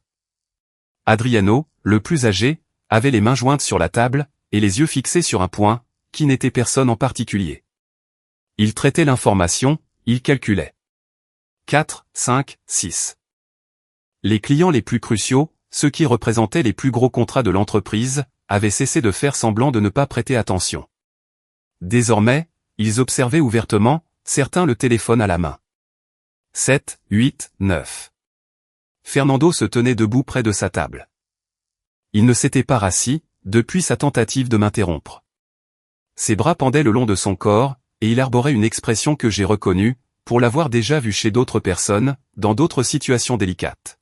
Adriano, le plus âgé, avait les mains jointes sur la table, et les yeux fixés sur un point, qui n'était personne en particulier. Il traitait l'information, il calculait. 4, 5, 6. Les clients les plus cruciaux, ceux qui représentaient les plus gros contrats de l'entreprise, avaient cessé de faire semblant de ne pas prêter attention. Désormais, ils observaient ouvertement, certains le téléphone à la main. 7, 8, 9. Fernando se tenait debout près de sa table. Il ne s'était pas rassis, depuis sa tentative de m'interrompre. Ses bras pendaient le long de son corps, et il arborait une expression que j'ai reconnue, pour l'avoir déjà vue chez d'autres personnes, dans d'autres situations délicates.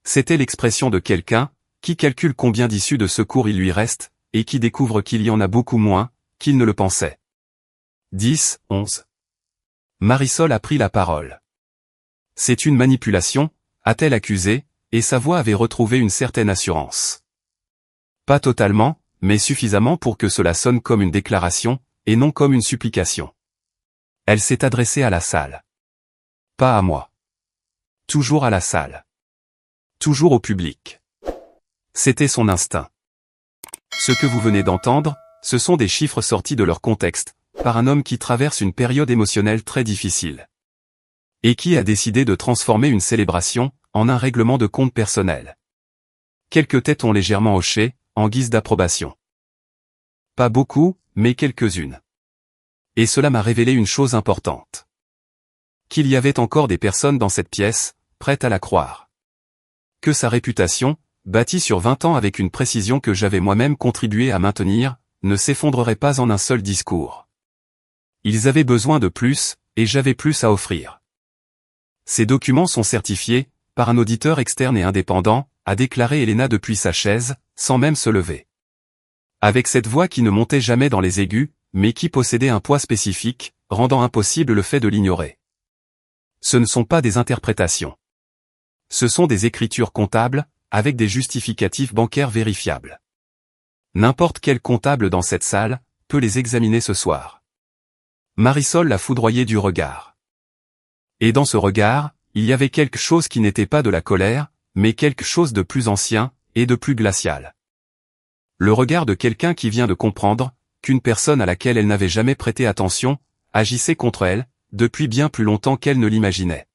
C'était l'expression de quelqu'un, qui calcule combien d'issues de secours il lui reste, et qui découvre qu'il y en a beaucoup moins, qu'il ne le pensait. 10, 11. Marisol a pris la parole. C'est une manipulation, a-t-elle accusé, et sa voix avait retrouvé une certaine assurance. Pas totalement, mais suffisamment pour que cela sonne comme une déclaration, et non comme une supplication. Elle s'est adressée à la salle. Pas à moi. Toujours à la salle. Toujours au public. C'était son instinct. Ce que vous venez d'entendre, ce sont des chiffres sortis de leur contexte, par un homme qui traverse une période émotionnelle très difficile. Et qui a décidé de transformer une célébration en un règlement de compte personnel. Quelques têtes ont légèrement hoché, en guise d'approbation. Pas beaucoup, mais quelques-unes. Et cela m'a révélé une chose importante. Qu'il y avait encore des personnes dans cette pièce, prêtes à la croire. Que sa réputation, bâtie sur 20 ans avec une précision que j'avais moi-même contribué à maintenir, ne s'effondrerait pas en un seul discours. Ils avaient besoin de plus, et j'avais plus à offrir. Ces documents sont certifiés, par un auditeur externe et indépendant, a déclaré Elena depuis sa chaise, sans même se lever. Avec cette voix qui ne montait jamais dans les aigus, mais qui possédait un poids spécifique, rendant impossible le fait de l'ignorer. Ce ne sont pas des interprétations. Ce sont des écritures comptables, avec des justificatifs bancaires vérifiables. N'importe quel comptable dans cette salle, peut les examiner ce soir. Marisol l'a foudroyé du regard. Et dans ce regard, il y avait quelque chose qui n'était pas de la colère, mais quelque chose de plus ancien, et de plus glacial. Le regard de quelqu'un qui vient de comprendre, qu'une personne à laquelle elle n'avait jamais prêté attention, agissait contre elle, depuis bien plus longtemps qu'elle ne l'imaginait.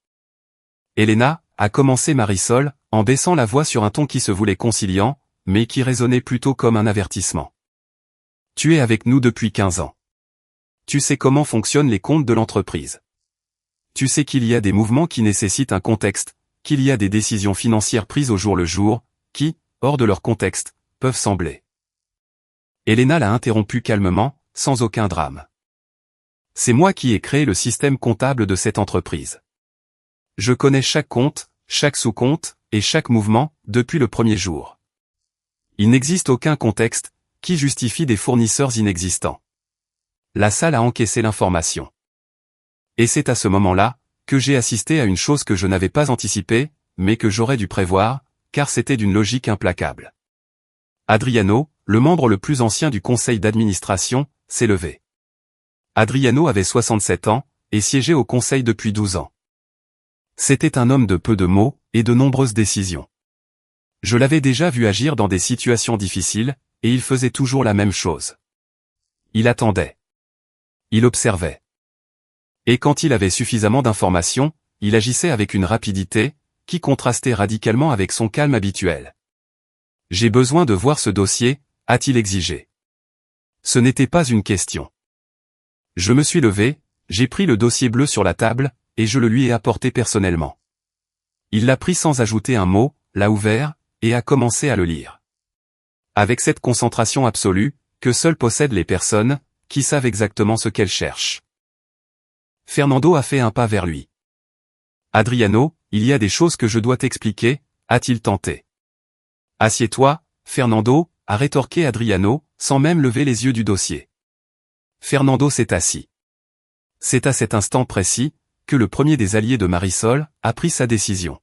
Elena, a commencé Marisol, en baissant la voix sur un ton qui se voulait conciliant, mais qui résonnait plutôt comme un avertissement. Tu es avec nous depuis 15 ans. Tu sais comment fonctionnent les comptes de l'entreprise. Tu sais qu'il y a des mouvements qui nécessitent un contexte, qu'il y a des décisions financières prises au jour le jour, qui, hors de leur contexte, peuvent sembler. Elena l'a interrompu calmement, sans aucun drame. C'est moi qui ai créé le système comptable de cette entreprise. Je connais chaque compte, chaque sous-compte, et chaque mouvement, depuis le premier jour. Il n'existe aucun contexte, qui justifie des fournisseurs inexistants. La salle a encaissé l'information. Et c'est à ce moment-là, que j'ai assisté à une chose que je n'avais pas anticipée, mais que j'aurais dû prévoir, car c'était d'une logique implacable. Adriano, le membre le plus ancien du conseil d'administration, s'est levé. Adriano avait 67 ans, et siégeait au conseil depuis 12 ans. C'était un homme de peu de mots, et de nombreuses décisions. Je l'avais déjà vu agir dans des situations difficiles, et il faisait toujours la même chose. Il attendait. Il observait. Et quand il avait suffisamment d'informations, il agissait avec une rapidité, qui contrastait radicalement avec son calme habituel. J'ai besoin de voir ce dossier, a-t-il exigé. Ce n'était pas une question. Je me suis levé, j'ai pris le dossier bleu sur la table, et je le lui ai apporté personnellement. Il l'a pris sans ajouter un mot, l'a ouvert, et a commencé à le lire. Avec cette concentration absolue, que seules possèdent les personnes, qui savent exactement ce qu'elles cherchent. Fernando a fait un pas vers lui. Adriano, il y a des choses que je dois t'expliquer, a-t-il tenté. Assieds-toi, Fernando, a rétorqué Adriano, sans même lever les yeux du dossier. Fernando s'est assis. C'est à cet instant précis, que le premier des alliés de Marisol, a pris sa décision.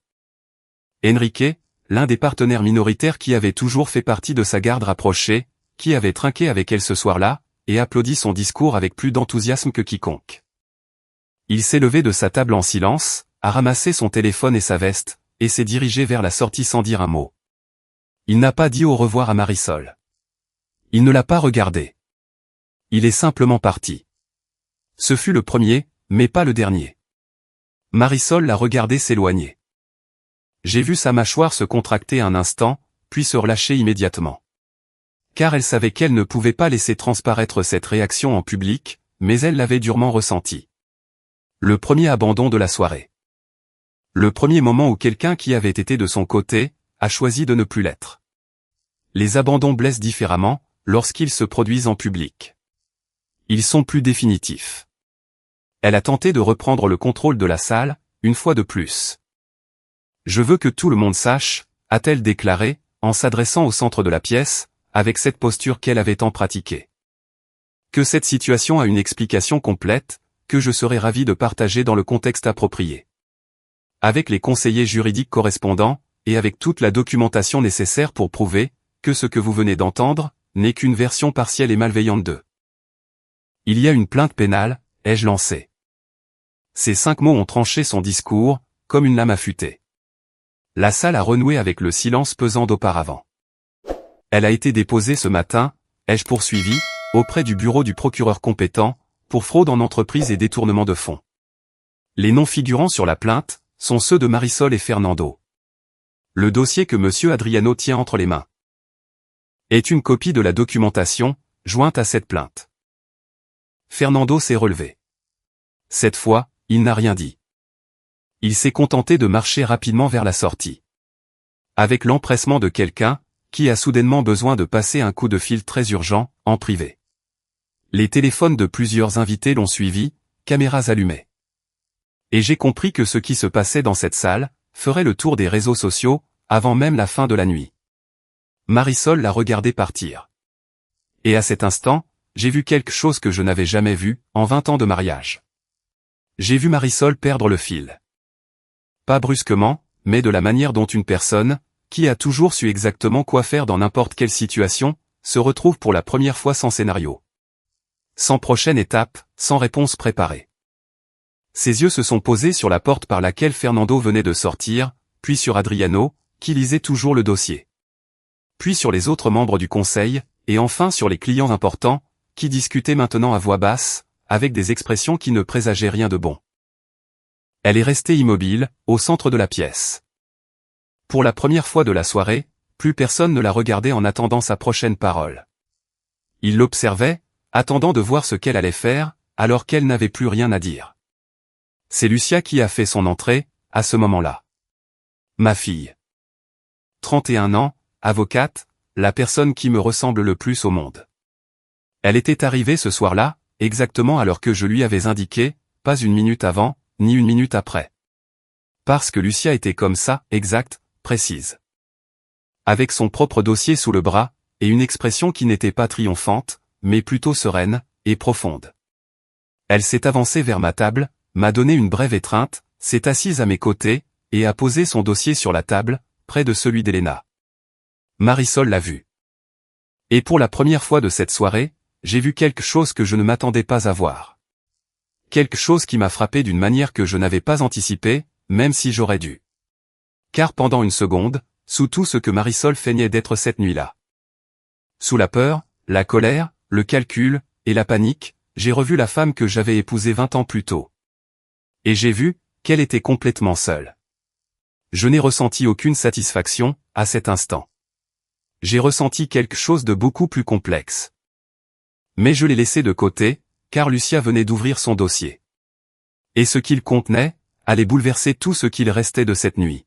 Enrique, l'un des partenaires minoritaires qui avait toujours fait partie de sa garde rapprochée, qui avait trinqué avec elle ce soir-là, et applaudi son discours avec plus d'enthousiasme que quiconque. Il s'est levé de sa table en silence, a ramassé son téléphone et sa veste, et s'est dirigé vers la sortie sans dire un mot. Il n'a pas dit au revoir à Marisol. Il ne l'a pas regardée. Il est simplement parti. Ce fut le premier, mais pas le dernier. Marisol l'a regardé s'éloigner. J'ai vu sa mâchoire se contracter un instant, puis se relâcher immédiatement. Car elle savait qu'elle ne pouvait pas laisser transparaître cette réaction en public, mais elle l'avait durement ressenti. Le premier abandon de la soirée. Le premier moment où quelqu'un qui avait été de son côté, a choisi de ne plus l'être. Les abandons blessent différemment, lorsqu'ils se produisent en public. Ils sont plus définitifs. Elle a tenté de reprendre le contrôle de la salle, une fois de plus. Je veux que tout le monde sache, a-t-elle déclaré, en s'adressant au centre de la pièce, avec cette posture qu'elle avait tant pratiquée. Que cette situation a une explication complète, que je serai ravi de partager dans le contexte approprié. Avec les conseillers juridiques correspondants, et avec toute la documentation nécessaire pour prouver, que ce que vous venez d'entendre, n'est qu'une version partielle et malveillante d'eux. Il y a une plainte pénale, ai-je lancé. Ces 5 mots ont tranché son discours, comme une lame affûtée. La salle a renoué avec le silence pesant d'auparavant. Elle a été déposée ce matin, ai-je poursuivi, auprès du bureau du procureur compétent, pour fraude en entreprise et détournement de fonds. Les noms figurant sur la plainte sont ceux de Marisol et Fernando. Le dossier que M. Adriano tient entre les mains est une copie de la documentation jointe à cette plainte. Fernando s'est relevé. Cette fois, il n'a rien dit. Il s'est contenté de marcher rapidement vers la sortie. Avec l'empressement de quelqu'un qui a soudainement besoin de passer un coup de fil très urgent, en privé. Les téléphones de plusieurs invités l'ont suivi, caméras allumées. Et j'ai compris que ce qui se passait dans cette salle ferait le tour des réseaux sociaux, avant même la fin de la nuit. Marisol l'a regardé partir. Et à cet instant, j'ai vu quelque chose que je n'avais jamais vu, en 20 ans de mariage. J'ai vu Marisol perdre le fil. Pas brusquement, mais de la manière dont une personne, qui a toujours su exactement quoi faire dans n'importe quelle situation, se retrouve pour la première fois sans scénario. Sans prochaine étape, sans réponse préparée. Ses yeux se sont posés sur la porte par laquelle Fernando venait de sortir, puis sur Adriano, qui lisait toujours le dossier. Puis sur les autres membres du conseil, et enfin sur les clients importants, qui discutaient maintenant à voix basse, avec des expressions qui ne présageaient rien de bon. Elle est restée immobile, au centre de la pièce. Pour la première fois de la soirée, plus personne ne la regardait en attendant sa prochaine parole. Il l'observait, attendant de voir ce qu'elle allait faire, alors qu'elle n'avait plus rien à dire. C'est Lucia qui a fait son entrée, à ce moment-là. Ma fille. 31 ans, avocate, la personne qui me ressemble le plus au monde. Elle était arrivée ce soir-là, exactement à l'heure que je lui avais indiqué, pas une minute avant, ni une minute après. Parce que Lucia était comme ça, exacte, précise. Avec son propre dossier sous le bras, et une expression qui n'était pas triomphante, mais plutôt sereine, et profonde. Elle s'est avancée vers ma table, m'a donné une brève étreinte, s'est assise à mes côtés, et a posé son dossier sur la table, près de celui d'Elena. Marisol l'a vu. Et pour la première fois de cette soirée, j'ai vu quelque chose que je ne m'attendais pas à voir. Quelque chose qui m'a frappé d'une manière que je n'avais pas anticipée, même si j'aurais dû. Car pendant une seconde, sous tout ce que Marisol feignait d'être cette nuit-là. Sous la peur, la colère, le calcul, et la panique, j'ai revu la femme que j'avais épousée 20 ans plus tôt. Et j'ai vu qu'elle était complètement seule. Je n'ai ressenti aucune satisfaction, à cet instant. J'ai ressenti quelque chose de beaucoup plus complexe. Mais je l'ai laissé de côté, car Lucia venait d'ouvrir son dossier. Et ce qu'il contenait, allait bouleverser tout ce qu'il restait de cette nuit.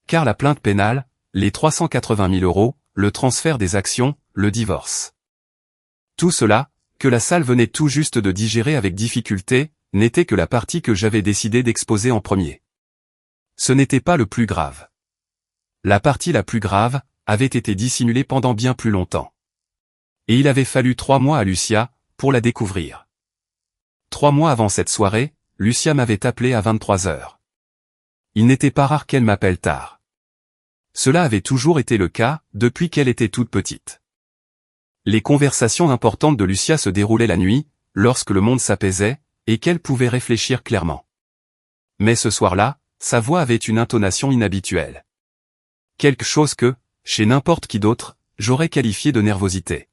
Car la plainte pénale, les 380 000 €, le transfert des actions, le divorce. Tout cela, que la salle venait tout juste de digérer avec difficulté, n'était que la partie que j'avais décidé d'exposer en premier. Ce n'était pas le plus grave. La partie la plus grave avait été dissimulée pendant bien plus longtemps. Et il avait fallu 3 mois à Lucia pour la découvrir. 3 mois avant cette soirée, Lucia m'avait appelé à 23 heures. Il n'était pas rare qu'elle m'appelle tard. Cela avait toujours été le cas depuis qu'elle était toute petite. Les conversations importantes de Lucia se déroulaient la nuit, lorsque le monde s'apaisait, et qu'elle pouvait réfléchir clairement. Mais ce soir-là, sa voix avait une intonation inhabituelle. Quelque chose que, chez n'importe qui d'autre, j'aurais qualifié de nervosité.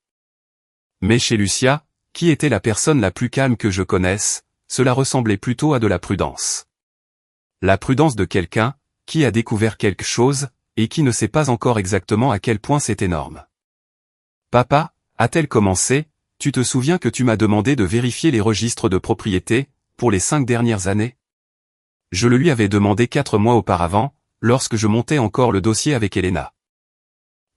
Mais chez Lucia, qui était la personne la plus calme que je connaisse, cela ressemblait plutôt à de la prudence. La prudence de quelqu'un qui a découvert quelque chose, et qui ne sait pas encore exactement à quel point c'est énorme. Papa, a-t-elle commencé, tu te souviens que tu m'as demandé de vérifier les registres de propriété, pour les 5 dernières années? Je le lui avais demandé 4 mois auparavant, lorsque je montais encore le dossier avec Elena.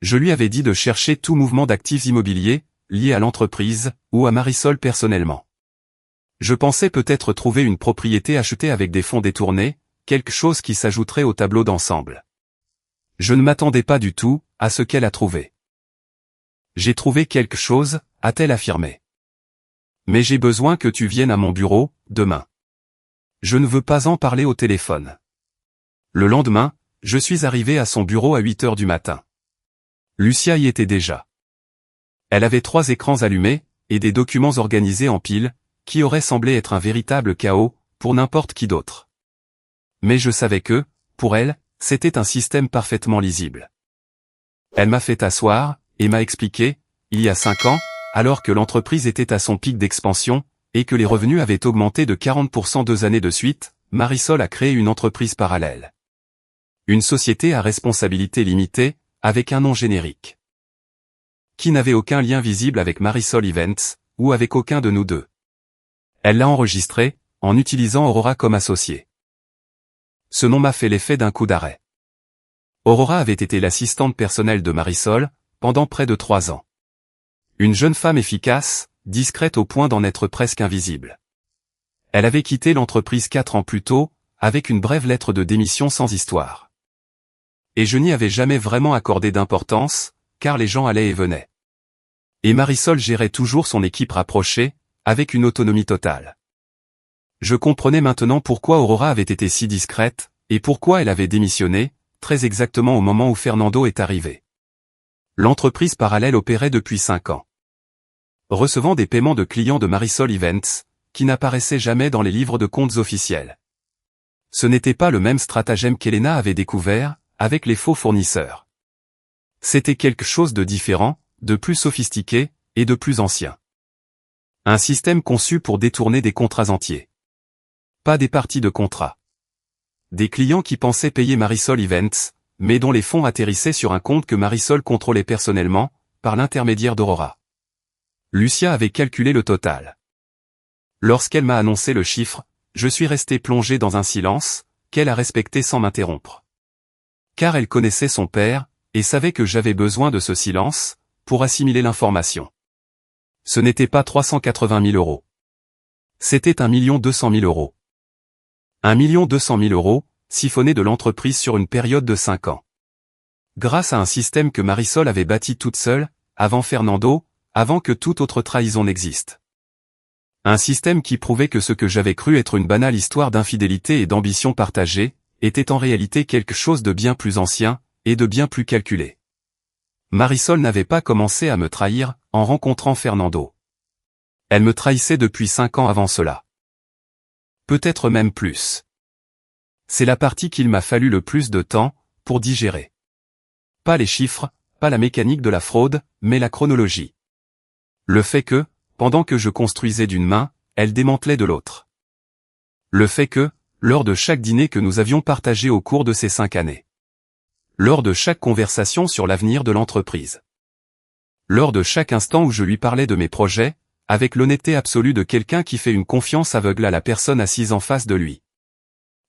Je lui avais dit de chercher tout mouvement d'actifs immobiliers, lié à l'entreprise, ou à Marisol personnellement. Je pensais peut-être trouver une propriété achetée avec des fonds détournés, quelque chose qui s'ajouterait au tableau d'ensemble. Je ne m'attendais pas du tout à ce qu'elle a trouvé. J'ai trouvé quelque chose, a-t-elle affirmé. Mais j'ai besoin que tu viennes à mon bureau, demain. Je ne veux pas en parler au téléphone. Le lendemain, je suis arrivé à son bureau à 8 heures du matin. Lucia y était déjà. Elle avait 3 écrans allumés, et des documents organisés en piles, qui auraient semblé être un véritable chaos, pour n'importe qui d'autre. Mais je savais que, pour elle, c'était un système parfaitement lisible. Elle m'a fait asseoir, et m'a expliqué, il y a 5 ans, alors que l'entreprise était à son pic d'expansion, et que les revenus avaient augmenté de 40% 2 années de suite, Marisol a créé une entreprise parallèle. Une société à responsabilité limitée, avec un nom générique. Qui n'avait aucun lien visible avec Marisol Events, ou avec aucun de nous deux. Elle l'a enregistré, en utilisant Aurora comme associé. Ce nom m'a fait l'effet d'un coup d'arrêt. Aurora avait été l'assistante personnelle de Marisol, pendant près de 3 ans. Une jeune femme efficace, discrète au point d'en être presque invisible. Elle avait quitté l'entreprise 4 ans plus tôt, avec une brève lettre de démission sans histoire. Et je n'y avais jamais vraiment accordé d'importance, car les gens allaient et venaient. Et Marisol gérait toujours son équipe rapprochée, avec une autonomie totale. Je comprenais maintenant pourquoi Aurora avait été si discrète, et pourquoi elle avait démissionné, très exactement au moment où Fernando est arrivé. L'entreprise parallèle opérait depuis 5 ans. Recevant des paiements de clients de Marisol Events, qui n'apparaissaient jamais dans les livres de comptes officiels. Ce n'était pas le même stratagème qu'Elena avait découvert, avec les faux fournisseurs. C'était quelque chose de différent, de plus sophistiqué, et de plus ancien. Un système conçu pour détourner des contrats entiers. Pas des parties de contrat. Des clients qui pensaient payer Marisol Events, mais dont les fonds atterrissaient sur un compte que Marisol contrôlait personnellement, par l'intermédiaire d'Aurora. Lucia avait calculé le total. Lorsqu'elle m'a annoncé le chiffre, je suis resté plongé dans un silence, qu'elle a respecté sans m'interrompre. Car elle connaissait son père, et savait que j'avais besoin de ce silence, pour assimiler l'information. Ce n'était pas 380 000 euros. C'était 1 200 000 euros. 1 200 000 euros, siphonnés de l'entreprise sur une période de 5 ans. Grâce à un système que Marisol avait bâti toute seule, avant Fernando, avant que toute autre trahison n'existe. Un système qui prouvait que ce que j'avais cru être une banale histoire d'infidélité et d'ambition partagée, était en réalité quelque chose de bien plus ancien, et de bien plus calculé. Marisol n'avait pas commencé à me trahir, en rencontrant Fernando. Elle me trahissait depuis 5 ans avant cela. Peut-être même plus. C'est la partie qu'il m'a fallu le plus de temps, pour digérer. Pas les chiffres, pas la mécanique de la fraude, mais la chronologie. Le fait que, pendant que je construisais d'une main, elle démantelait de l'autre. Le fait que, lors de chaque dîner que nous avions partagé au cours de ces 5 années. Lors de chaque conversation sur l'avenir de l'entreprise. Lors de chaque instant où je lui parlais de mes projets, avec l'honnêteté absolue de quelqu'un qui fait une confiance aveugle à la personne assise en face de lui.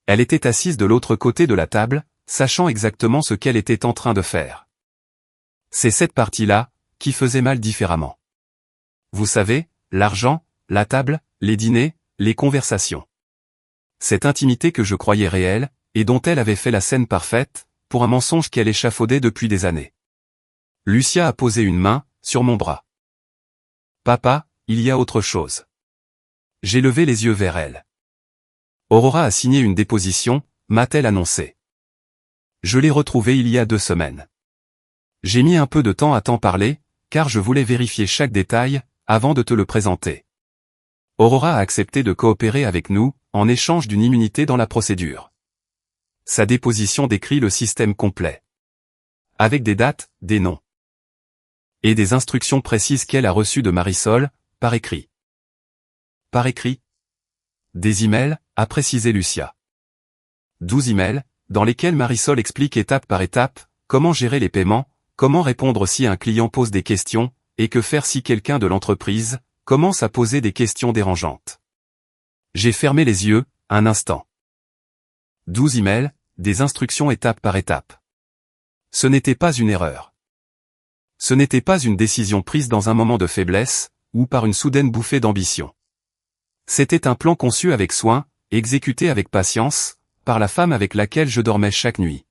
Elle était assise de l'autre côté de la table, sachant exactement ce qu'elle était en train de faire. C'est cette partie-là, qui faisait mal différemment. Vous savez, l'argent, la table, les dîners, les conversations. Cette intimité que je croyais réelle, et dont elle avait fait la scène parfaite, pour un mensonge qu'elle échafaudait depuis des années. Lucia a posé une main, sur mon bras. Papa, il y a autre chose. J'ai levé les yeux vers elle. Aurora a signé une déposition, m'a-t-elle annoncé. Je l'ai retrouvée il y a 2 semaines. J'ai mis un peu de temps à t'en parler, car je voulais vérifier chaque détail, avant de te le présenter. Aurora a accepté de coopérer avec nous, en échange d'une immunité dans la procédure. Sa déposition décrit le système complet. Avec des dates, des noms. Et des instructions précises qu'elle a reçues de Marisol, par écrit. Par écrit. Des emails, a précisé Lucia. 12 emails, dans lesquels Marisol explique étape par étape, comment gérer les paiements, comment répondre si un client pose des questions, et que faire si quelqu'un de l'entreprise commence à poser des questions dérangeantes. J'ai fermé les yeux, un instant. 12 emails, des instructions étape par étape. Ce n'était pas une erreur. Ce n'était pas une décision prise dans un moment de faiblesse, ou par une soudaine bouffée d'ambition. C'était un plan conçu avec soin, exécuté avec patience, par la femme avec laquelle je dormais chaque nuit.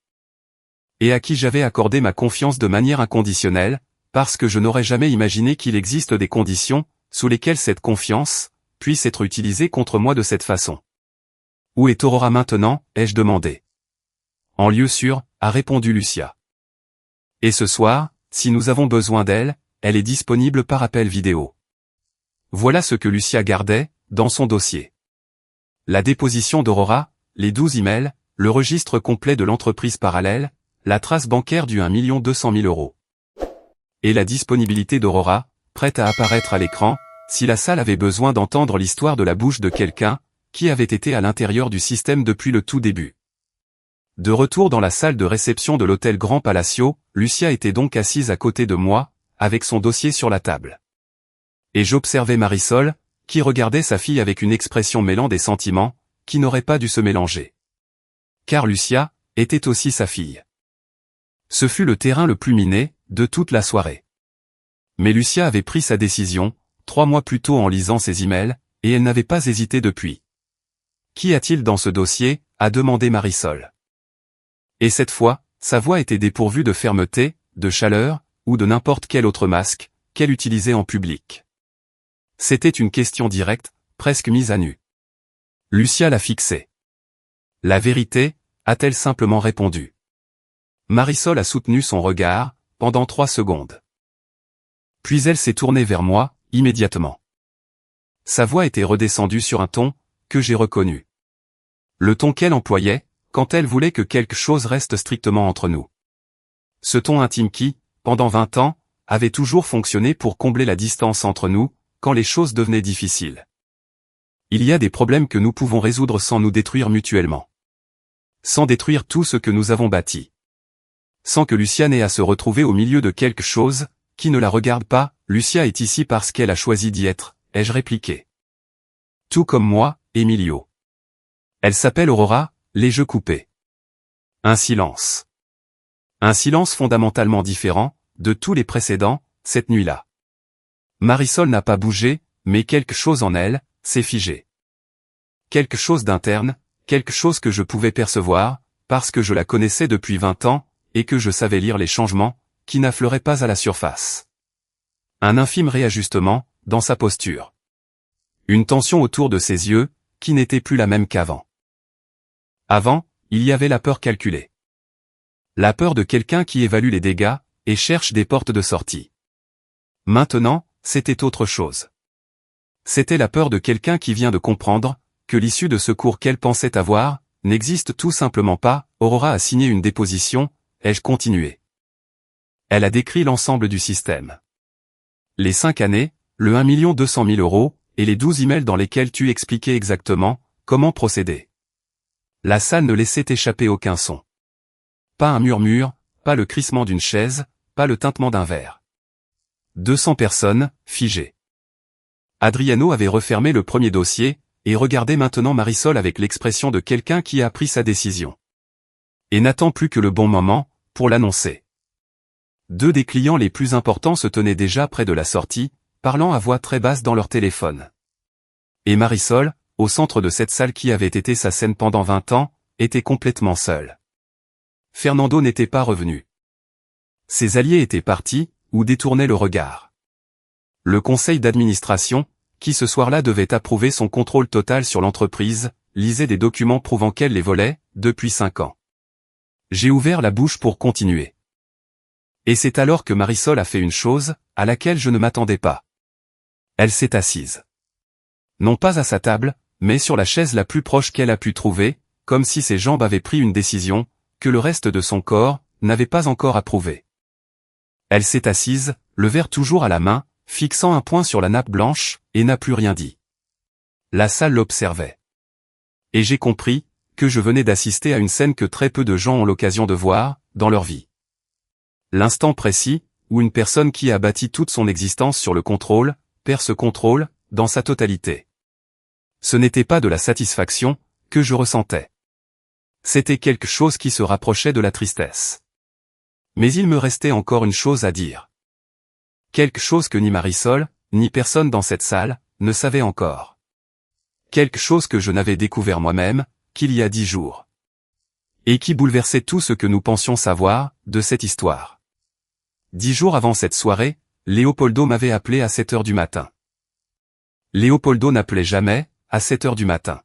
Et à qui j'avais accordé ma confiance de manière inconditionnelle, parce que je n'aurais jamais imaginé qu'il existe des conditions, sous lesquelles cette confiance, puisse être utilisée contre moi de cette façon. Où est Aurora maintenant, ai-je demandé. En lieu sûr, a répondu Lucia. Et ce soir, si nous avons besoin d'elle, elle est disponible par appel vidéo. Voilà ce que Lucia gardait, dans son dossier. la déposition d'Aurora, les 12 emails, le registre complet de l'entreprise parallèle, la trace bancaire du 1 200 000 €. Et la disponibilité d'Aurora, prête à apparaître à l'écran, si la salle avait besoin d'entendre l'histoire de la bouche de quelqu'un, qui avait été à l'intérieur du système depuis le tout début. De retour dans la salle de réception de l'hôtel Grand Palacio, Lucia était donc assise à côté de moi, avec son dossier sur la table. Et j'observais Marisol, qui regardait sa fille avec une expression mêlant des sentiments, qui n'auraient pas dû se mélanger. Car Lucia, était aussi sa fille. Ce fut le terrain le plus miné, de toute la soirée. Mais Lucia avait pris sa décision, 3 mois plus tôt en lisant ses emails, et elle n'avait pas hésité depuis. Qu'y a-t-il dans ce dossier, a demandé Marisol. Et cette fois, sa voix était dépourvue de fermeté, de chaleur, ou de n'importe quel autre masque, qu'elle utilisait en public. C'était une question directe, presque mise à nu. Lucia la fixait. La vérité, a-t-elle simplement répondu. Marisol a soutenu son regard, pendant 3 secondes. Puis elle s'est tournée vers moi, immédiatement. Sa voix était redescendue sur un ton, que j'ai reconnu. Le ton qu'elle employait, quand elle voulait que quelque chose reste strictement entre nous. Ce ton intime qui, pendant 20 ans, avait toujours fonctionné pour combler la distance entre nous, quand les choses devenaient difficiles. Il y a des problèmes que nous pouvons résoudre sans nous détruire mutuellement. Sans détruire tout ce que nous avons bâti. Sans que Lucia n'ait à se retrouver au milieu de quelque chose, qui ne la regarde pas, Lucia est ici parce qu'elle a choisi d'y être, ai-je répliqué. Tout comme moi, Emilio. Elle s'appelle Aurora, les jeux coupés. Un silence. Un silence fondamentalement différent, de tous les précédents, cette nuit-là. Marisol n'a pas bougé, mais quelque chose en elle, s'est figé. Quelque chose d'interne, quelque chose que je pouvais percevoir, parce que je la connaissais depuis 20 ans, et que je savais lire les changements, qui n'affleuraient pas à la surface. Un infime réajustement, dans sa posture. Une tension autour de ses yeux, qui n'était plus la même qu'avant. Avant, il y avait la peur calculée. La peur de quelqu'un qui évalue les dégâts, et cherche des portes de sortie. Maintenant, c'était autre chose. C'était la peur de quelqu'un qui vient de comprendre, que l'issue de secours qu'elle pensait avoir, n'existe tout simplement pas. Aurora a signé une déposition, ai-je continué. Elle a décrit l'ensemble du système. Les 5 années, le 1 200 000 €, et les 12 emails dans lesquels tu expliquais exactement, comment procéder. La salle ne laissait échapper aucun son. Pas un murmure, pas le crissement d'une chaise, pas le tintement d'un verre. 200 personnes, figées. Adriano avait refermé le premier dossier, et regardait maintenant Marisol avec l'expression de quelqu'un qui a pris sa décision. Et n'attend plus que le bon moment, pour l'annoncer. 2 des clients les plus importants se tenaient déjà près de la sortie, parlant à voix très basse dans leur téléphone. Et Marisol, au centre de cette salle qui avait été sa scène pendant 20 ans, était complètement seule. Fernando n'était pas revenu. Ses alliés étaient partis, ou détournaient le regard. Le conseil d'administration, qui ce soir-là devait approuver son contrôle total sur l'entreprise, lisait des documents prouvant qu'elle les volait, depuis 5 ans. J'ai ouvert la bouche pour continuer. Et c'est alors que Marisol a fait une chose, à laquelle je ne m'attendais pas. Elle s'est assise. Non pas à sa table, mais sur la chaise la plus proche qu'elle a pu trouver, comme si ses jambes avaient pris une décision, que le reste de son corps, n'avait pas encore approuvée. Elle s'est assise, le verre toujours à la main, fixant un point sur la nappe blanche, et n'a plus rien dit. La salle l'observait. Et j'ai compris, que je venais d'assister à une scène que très peu de gens ont l'occasion de voir, dans leur vie. L'instant précis, où une personne qui a bâti toute son existence sur le contrôle, perd ce contrôle, dans sa totalité. Ce n'était pas de la satisfaction, que je ressentais. C'était quelque chose qui se rapprochait de la tristesse. Mais il me restait encore une chose à dire. Quelque chose que ni Marisol, ni personne dans cette salle, ne savait encore. Quelque chose que je n'avais découvert moi-même, qu'il y a 10 jours. Et qui bouleversait tout ce que nous pensions savoir, de cette histoire. 10 jours avant cette soirée, Léopoldo m'avait appelé à 7 heures du matin. Léopoldo n'appelait jamais, à 7 heures du matin.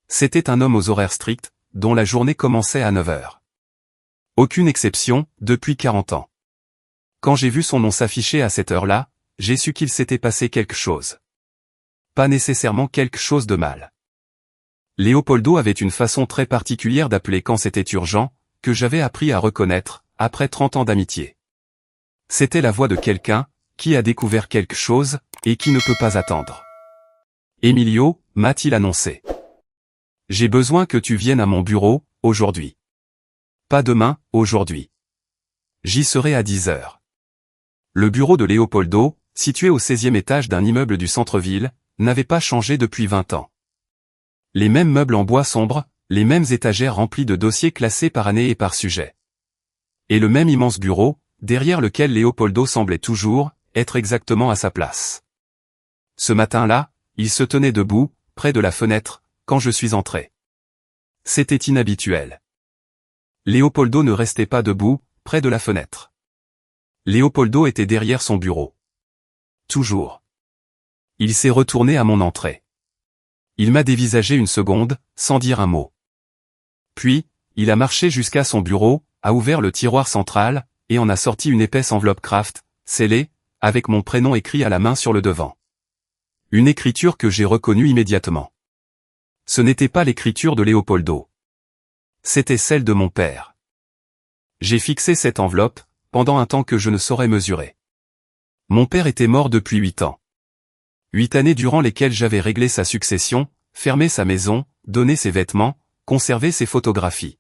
C'était un homme aux horaires stricts, dont la journée commençait à 9 heures. Aucune exception, depuis 40 ans. Quand j'ai vu son nom s'afficher à cette heure-là, j'ai su qu'il s'était passé quelque chose. Pas nécessairement quelque chose de mal. Léopoldo avait une façon très particulière d'appeler quand c'était urgent, que j'avais appris à reconnaître, après 30 ans d'amitié. C'était la voix de quelqu'un, qui a découvert quelque chose, et qui ne peut pas attendre. Emilio, m'a-t-il annoncé. J'ai besoin que tu viennes à mon bureau, aujourd'hui. Pas demain, aujourd'hui. J'y serai à 10 heures. Le bureau de Léopoldo, situé au 16e étage d'un immeuble du centre-ville, n'avait pas changé depuis 20 ans. Les mêmes meubles en bois sombre, les mêmes étagères remplies de dossiers classés par année et par sujet. Et le même immense bureau, derrière lequel Léopoldo semblait toujours être exactement à sa place. Ce matin-là, il se tenait debout, près de la fenêtre, quand je suis entré. C'était inhabituel. Léopoldo ne restait pas debout, près de la fenêtre. Léopoldo était derrière son bureau. Toujours. Il s'est retourné à mon entrée. Il m'a dévisagé une seconde, sans dire un mot. Puis, il a marché jusqu'à son bureau, a ouvert le tiroir central, et en a sorti une épaisse enveloppe Kraft, scellée, avec mon prénom écrit à la main sur le devant. Une écriture que j'ai reconnue immédiatement. Ce n'était pas l'écriture de Léopoldo. C'était celle de mon père. J'ai fixé cette enveloppe, pendant un temps que je ne saurais mesurer. Mon père était mort depuis 8 ans. 8 années durant lesquelles j'avais réglé sa succession, fermé sa maison, donné ses vêtements, conservé ses photographies.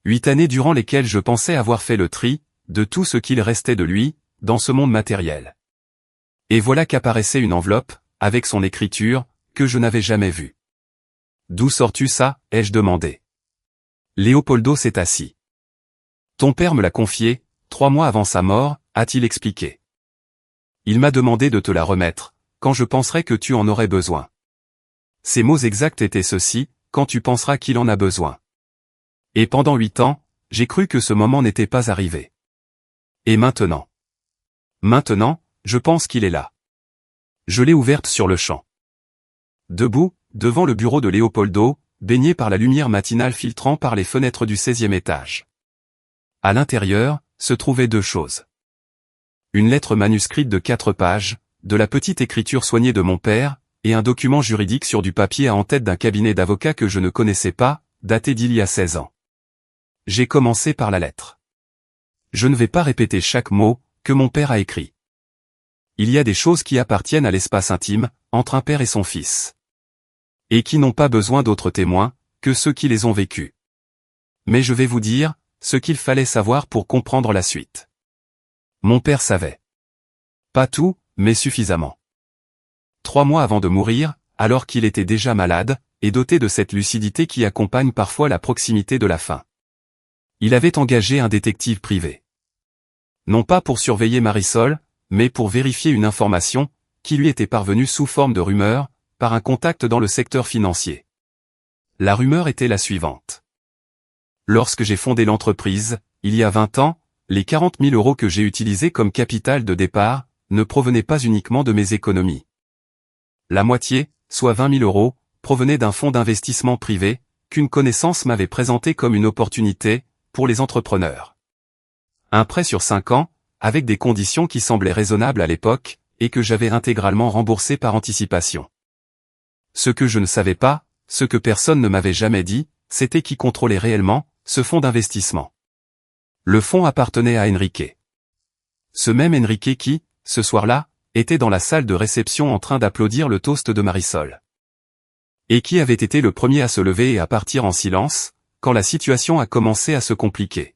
8 années durant lesquelles je pensais avoir fait le tri, de tout ce qu'il restait de lui, dans ce monde matériel. Et voilà qu'apparaissait une enveloppe, avec son écriture, que je n'avais jamais vue. D'où sors-tu ça, ai-je demandé. Léopoldo s'est assis. Ton père me l'a confié, 3 mois avant sa mort, a-t-il expliqué. Il m'a demandé de te la remettre, quand je penserai que tu en aurais besoin. Ses mots exacts étaient ceux-ci, quand tu penseras qu'il en a besoin. Et pendant 8 ans, j'ai cru que ce moment n'était pas arrivé. Et maintenant? Maintenant, je pense qu'il est là. Je l'ai ouverte sur le champ. Debout, devant le bureau de Léopoldo, baigné par la lumière matinale filtrant par les fenêtres du 16e étage. À l'intérieur, se trouvaient 2 choses. Une lettre manuscrite de 4 pages, de la petite écriture soignée de mon père, et un document juridique sur du papier à en-tête d'un cabinet d'avocats que je ne connaissais pas, daté d'il y a 16 ans. J'ai commencé par la lettre. Je ne vais pas répéter chaque mot que mon père a écrit. Il y a des choses qui appartiennent à l'espace intime, entre un père et son fils. Et qui n'ont pas besoin d'autres témoins, que ceux qui les ont vécues. Mais je vais vous dire, ce qu'il fallait savoir pour comprendre la suite. Mon père savait. Pas tout, mais suffisamment. 3 mois avant de mourir, alors qu'il était déjà malade, et doté de cette lucidité qui accompagne parfois la proximité de la fin. Il avait engagé un détective privé. Non pas pour surveiller Marisol, mais pour vérifier une information, qui lui était parvenue sous forme de rumeur, par un contact dans le secteur financier. La rumeur était la suivante. Lorsque j'ai fondé l'entreprise, il y a 20 ans, les 40 000 € que j'ai utilisés comme capital de départ, ne provenaient pas uniquement de mes économies. La moitié, soit 20 000 €, provenait d'un fonds d'investissement privé, qu'une connaissance m'avait présenté comme une opportunité, pour les entrepreneurs. Un prêt sur 5 ans, avec des conditions qui semblaient raisonnables à l'époque, et que j'avais intégralement remboursé par anticipation. Ce que je ne savais pas, ce que personne ne m'avait jamais dit, c'était qui contrôlait réellement ce fonds d'investissement. Le fonds appartenait à Enrique. Ce même Enrique qui, ce soir-là, était dans la salle de réception en train d'applaudir le toast de Marisol. Et qui avait été le premier à se lever et à partir en silence, quand la situation a commencé à se compliquer.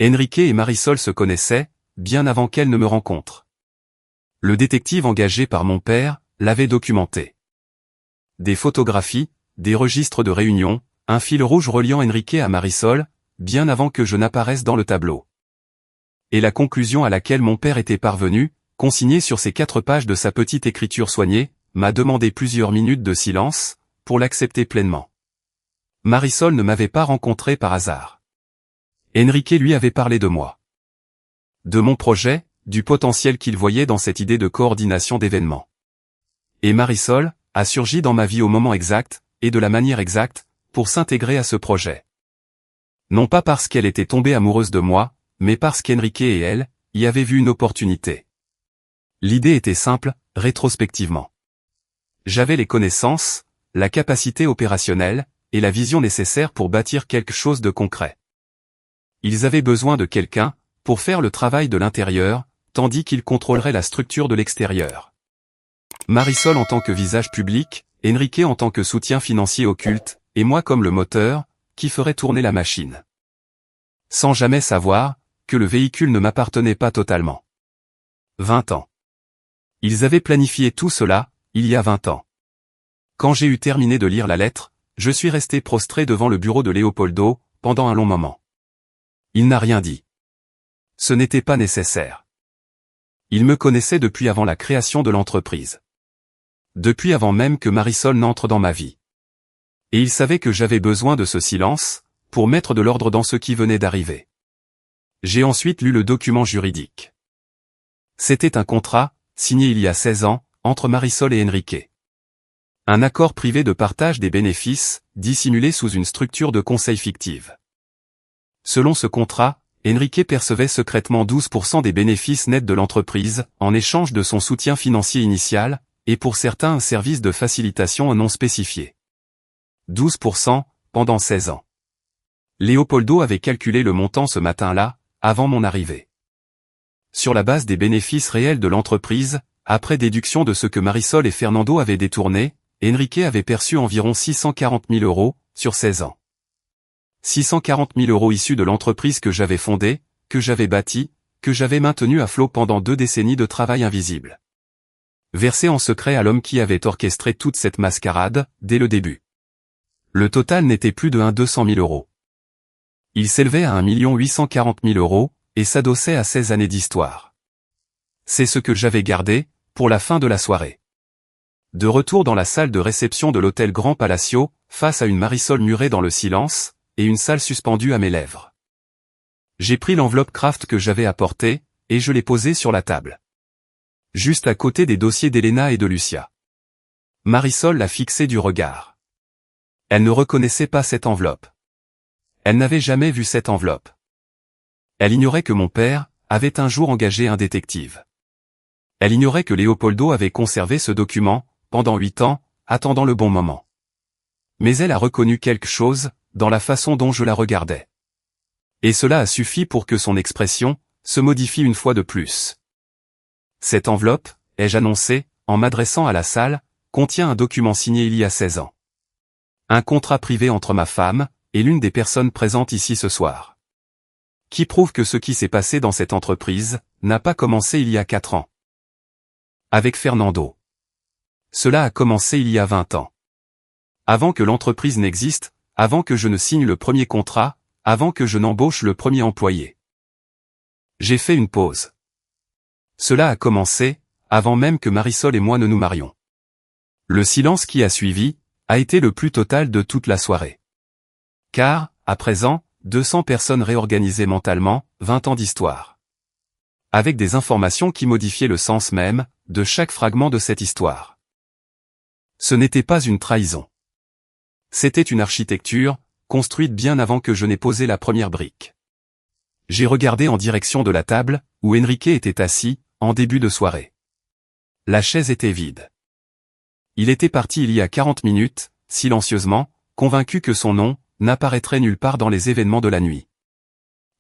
Enrique et Marisol se connaissaient, bien avant qu'elle ne me rencontre. Le détective engagé par mon père l'avait documenté. Des photographies, des registres de réunions, un fil rouge reliant Enrique à Marisol, bien avant que je n'apparaisse dans le tableau. Et la conclusion à laquelle mon père était parvenu, consignée sur ces 4 pages de sa petite écriture soignée, m'a demandé plusieurs minutes de silence, pour l'accepter pleinement. Marisol ne m'avait pas rencontré par hasard. Enrique lui avait parlé de moi. De mon projet, du potentiel qu'il voyait dans cette idée de coordination d'événements. Et Marisol a surgi dans ma vie au moment exact, et de la manière exacte, pour s'intégrer à ce projet. Non pas parce qu'elle était tombée amoureuse de moi, mais parce qu'Enrique et elle y avaient vu une opportunité. L'idée était simple, rétrospectivement. J'avais les connaissances, la capacité opérationnelle, et la vision nécessaire pour bâtir quelque chose de concret. Ils avaient besoin de quelqu'un, pour faire le travail de l'intérieur, tandis qu'ils contrôleraient la structure de l'extérieur. Marisol en tant que visage public, Enrique en tant que soutien financier occulte, et moi comme le moteur, qui ferait tourner la machine. Sans jamais savoir, que le véhicule ne m'appartenait pas totalement. 20 ans. Ils avaient planifié tout cela, il y a 20 ans. Quand j'ai eu terminé de lire la lettre, je suis resté prostré devant le bureau de Leopoldo, pendant un long moment. Il n'a rien dit. Ce n'était pas nécessaire. Il me connaissait depuis avant la création de l'entreprise. Depuis avant même que Marisol n'entre dans ma vie. Et il savait que j'avais besoin de ce silence, pour mettre de l'ordre dans ce qui venait d'arriver. J'ai ensuite lu le document juridique. C'était un contrat, signé il y a 16 ans, entre Marisol et Enrique. Un accord privé de partage des bénéfices, dissimulé sous une structure de conseil fictive. Selon ce contrat, Enrique percevait secrètement 12% des bénéfices nets de l'entreprise, en échange de son soutien financier initial, et pour certains un service de facilitation non spécifié. 12%, pendant 16 ans. Leopoldo avait calculé le montant ce matin-là, avant mon arrivée. Sur la base des bénéfices réels de l'entreprise, après déduction de ce que Marisol et Fernando avaient détourné, Enrique avait perçu environ 640 000 euros, sur 16 ans. 640 000 euros issus de l'entreprise que j'avais fondée, que j'avais bâtie, que j'avais maintenue à flot pendant 2 décennies de travail invisible. Versés en secret à l'homme qui avait orchestré toute cette mascarade, dès le début. Le total n'était plus de 200 000 euros. Il s'élevait à 1 840 000 euros, et s'adossait à 16 années d'histoire. C'est ce que j'avais gardé, pour la fin de la soirée. De retour dans la salle de réception de l'hôtel Grand Palacio, face à une Marisol murée dans le silence, et une salle suspendue à mes lèvres. J'ai pris l'enveloppe Kraft que j'avais apportée, et je l'ai posée sur la table. Juste à côté des dossiers d'Elena et de Lucia. Marisol l'a fixée du regard. Elle ne reconnaissait pas cette enveloppe. Elle n'avait jamais vu cette enveloppe. Elle ignorait que mon père avait un jour engagé un détective. Elle ignorait que Leopoldo avait conservé ce document, pendant 8 ans, attendant le bon moment. Mais elle a reconnu quelque chose, dans la façon dont je la regardais. Et cela a suffi pour que son expression se modifie une fois de plus. Cette enveloppe, ai-je annoncé, en m'adressant à la salle, contient un document signé il y a 16 ans. Un contrat privé entre ma femme et l'une des personnes présentes ici ce soir. Qui prouve que ce qui s'est passé dans cette entreprise n'a pas commencé il y a 4 ans. Avec Fernando. Cela a commencé il y a 20 ans. Avant que l'entreprise n'existe, avant que je ne signe le premier contrat, avant que je n'embauche le premier employé. J'ai fait une pause. Cela a commencé, avant même que Marisol et moi ne nous marions. Le silence qui a suivi, a été le plus total de toute la soirée. Car, à présent, 200 personnes réorganisées mentalement, 20 ans d'histoire. Avec des informations qui modifiaient le sens même, de chaque fragment de cette histoire. Ce n'était pas une trahison. C'était une architecture, construite bien avant que je n'ai posé la première brique. J'ai regardé en direction de la table, où Enrique était assis, en début de soirée. La chaise était vide. Il était parti il y a 40 minutes, silencieusement, convaincu que son nom n'apparaîtrait nulle part dans les événements de la nuit.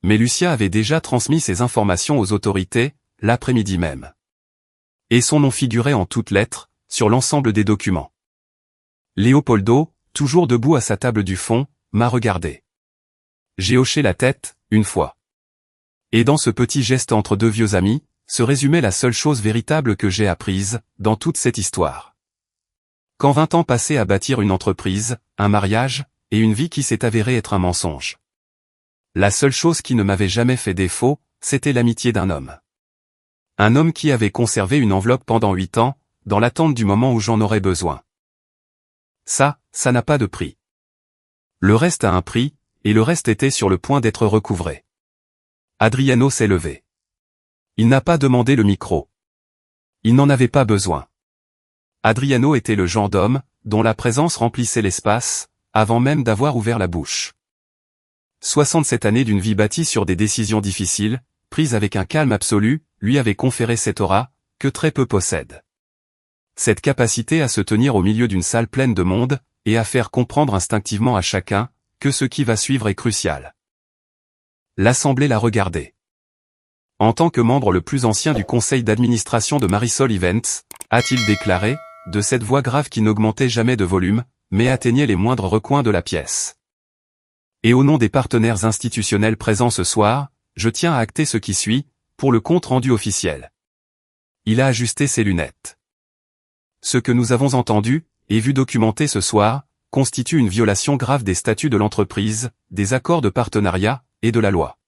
Mais Lucia avait déjà transmis ces informations aux autorités, l'après-midi même. Et son nom figurait en toutes lettres, sur l'ensemble des documents. Leopoldo, toujours debout à sa table du fond, m'a regardé. J'ai hoché la tête, une fois. Et dans ce petit geste entre deux vieux amis, se résumait la seule chose véritable que j'ai apprise, dans toute cette histoire. Quand 20 ans passés à bâtir une entreprise, un mariage, et une vie qui s'est avérée être un mensonge. La seule chose qui ne m'avait jamais fait défaut, c'était l'amitié d'un homme. Un homme qui avait conservé une enveloppe pendant 8 ans, dans l'attente du moment où j'en aurais besoin. Ça n'a pas de prix. Le reste a un prix, et le reste était sur le point d'être recouvré. Adriano s'est levé. Il n'a pas demandé le micro. Il n'en avait pas besoin. Adriano était le genre d'homme, dont la présence remplissait l'espace, avant même d'avoir ouvert la bouche. 67 années d'une vie bâtie sur des décisions difficiles, prises avec un calme absolu, lui avaient conféré cette aura, que très peu possèdent. cette capacité à se tenir au milieu d'une salle pleine de monde, et à faire comprendre instinctivement à chacun, que ce qui va suivre est crucial. L'Assemblée la regardait. En tant que membre le plus ancien du conseil d'administration de Marisol Events, a-t-il déclaré, de cette voix grave qui n'augmentait jamais de volume, mais atteignait les moindres recoins de la pièce. Et au nom des partenaires institutionnels présents ce soir, je tiens à acter ce qui suit, pour le compte rendu officiel. Il a ajusté ses lunettes. Ce que nous avons entendu, et vu documenté ce soir, constitue une violation grave des statuts de l'entreprise, des accords de partenariat, et de la loi.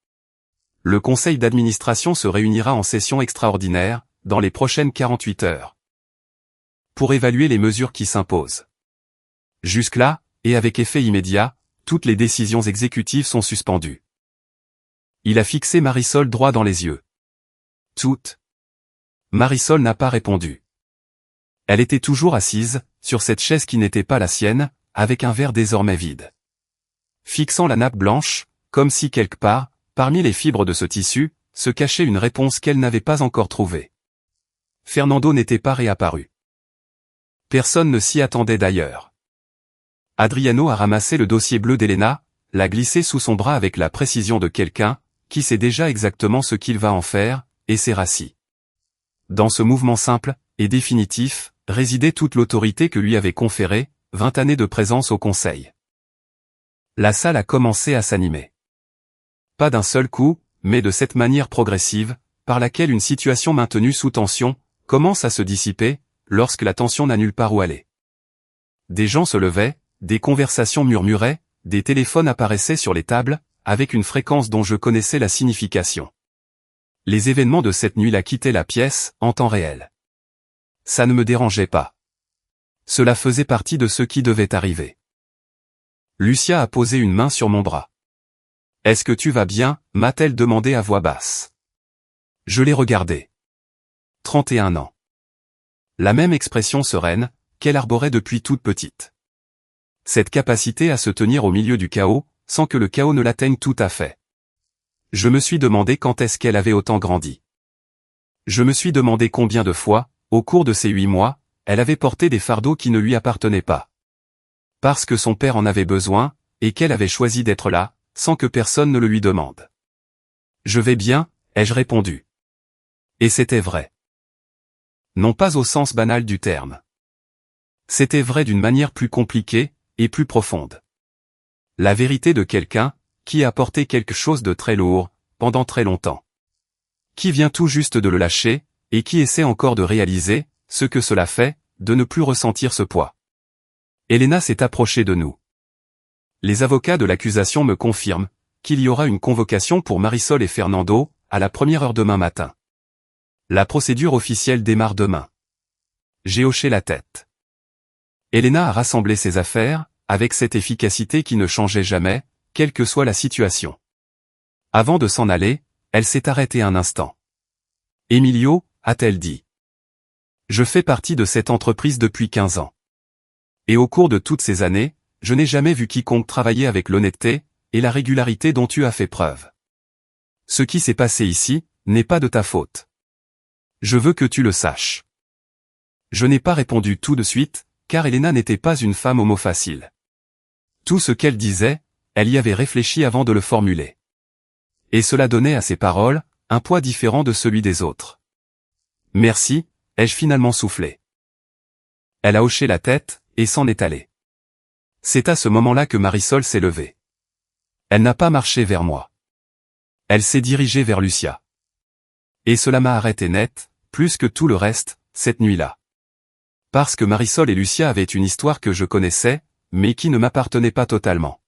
Le conseil d'administration se réunira en session extraordinaire, dans les prochaines 48 heures. Pour évaluer les mesures qui s'imposent. Jusque-là, et avec effet immédiat, toutes les décisions exécutives sont suspendues. Il a fixé Marisol droit dans les yeux. Toutes. Marisol n'a pas répondu. Elle était toujours assise, sur cette chaise qui n'était pas la sienne, avec un verre désormais vide. Fixant la nappe blanche, comme si quelque part, parmi les fibres de ce tissu, se cachait une réponse qu'elle n'avait pas encore trouvée. Fernando n'était pas réapparu. Personne ne s'y attendait d'ailleurs. Adriano a ramassé le dossier bleu d'Elena, l'a glissé sous son bras avec la précision de quelqu'un, qui sait déjà exactement ce qu'il va en faire, et s'est rassis. Dans ce mouvement simple, et définitif, résidait toute l'autorité que lui avait conférée, 20 années de présence au conseil. La salle a commencé à s'animer. Pas d'un seul coup, mais de cette manière progressive, par laquelle une situation maintenue sous tension, commence à se dissiper, lorsque la tension n'a nulle part où aller. Des gens se levaient, des conversations murmuraient, des téléphones apparaissaient sur les tables, avec une fréquence dont je connaissais la signification. Les événements de cette nuit-là quittaient la pièce, en temps réel. Ça ne me dérangeait pas. Cela faisait partie de ce qui devait arriver. Lucia a posé une main sur mon bras. « Est-ce que tu vas bien ?» m'a-t-elle demandé à voix basse. Je l'ai regardée. 31 ans. La même expression sereine, qu'elle arborait depuis toute petite. Cette capacité à se tenir au milieu du chaos, sans que le chaos ne l'atteigne tout à fait. Je me suis demandé quand est-ce qu'elle avait autant grandi. Je me suis demandé combien de fois, au cours de ces 8 mois, elle avait porté des fardeaux qui ne lui appartenaient pas. Parce que son père en avait besoin, et qu'elle avait choisi d'être là, sans que personne ne le lui demande. Je vais bien, ai-je répondu. Et c'était vrai. Non pas au sens banal du terme. C'était vrai d'une manière plus compliquée, et plus profonde. La vérité de quelqu'un, qui a porté quelque chose de très lourd, pendant très longtemps. Qui vient tout juste de le lâcher, et qui essaie encore de réaliser, ce que cela fait, de ne plus ressentir ce poids. Elena s'est approchée de nous. Les avocats de l'accusation me confirment, qu'il y aura une convocation pour Marisol et Fernando, à la 1e heure demain matin. La procédure officielle démarre demain. J'ai hoché la tête. Elena a rassemblé ses affaires, avec cette efficacité qui ne changeait jamais, quelle que soit la situation. Avant de s'en aller, elle s'est arrêtée un instant. « Emilio » a-t-elle dit. « Je fais partie de cette entreprise depuis 15 ans. Et au cours de toutes ces années, je n'ai jamais vu quiconque travailler avec l'honnêteté et la régularité dont tu as fait preuve. Ce qui s'est passé ici, n'est pas de ta faute. Je veux que tu le saches. » Je n'ai pas répondu tout de suite, car Elena n'était pas une femme au mot facile. Tout ce qu'elle disait, elle y avait réfléchi avant de le formuler. Et cela donnait à ses paroles, un poids différent de celui des autres. « Merci », ai-je finalement soufflé. Elle a hoché la tête, et s'en est allée. C'est à ce moment-là que Marisol s'est levée. Elle n'a pas marché vers moi. Elle s'est dirigée vers Lucia. Et cela m'a arrêté net, plus que tout le reste, cette nuit-là. Parce que Marisol et Lucia avaient une histoire que je connaissais, mais qui ne m'appartenait pas totalement.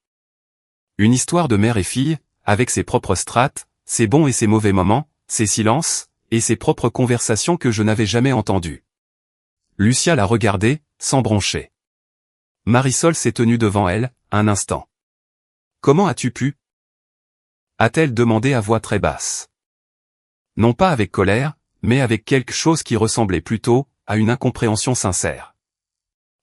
Une histoire de mère et fille, avec ses propres strates, ses bons et ses mauvais moments, ses silences, et ses propres conversations que je n'avais jamais entendues. Lucia l'a regardée, sans broncher. Marisol s'est tenue devant elle, un instant. « Comment as-tu pu » a-t-elle demandé à voix très basse. Non pas avec colère, mais avec quelque chose qui ressemblait plutôt à une incompréhension sincère.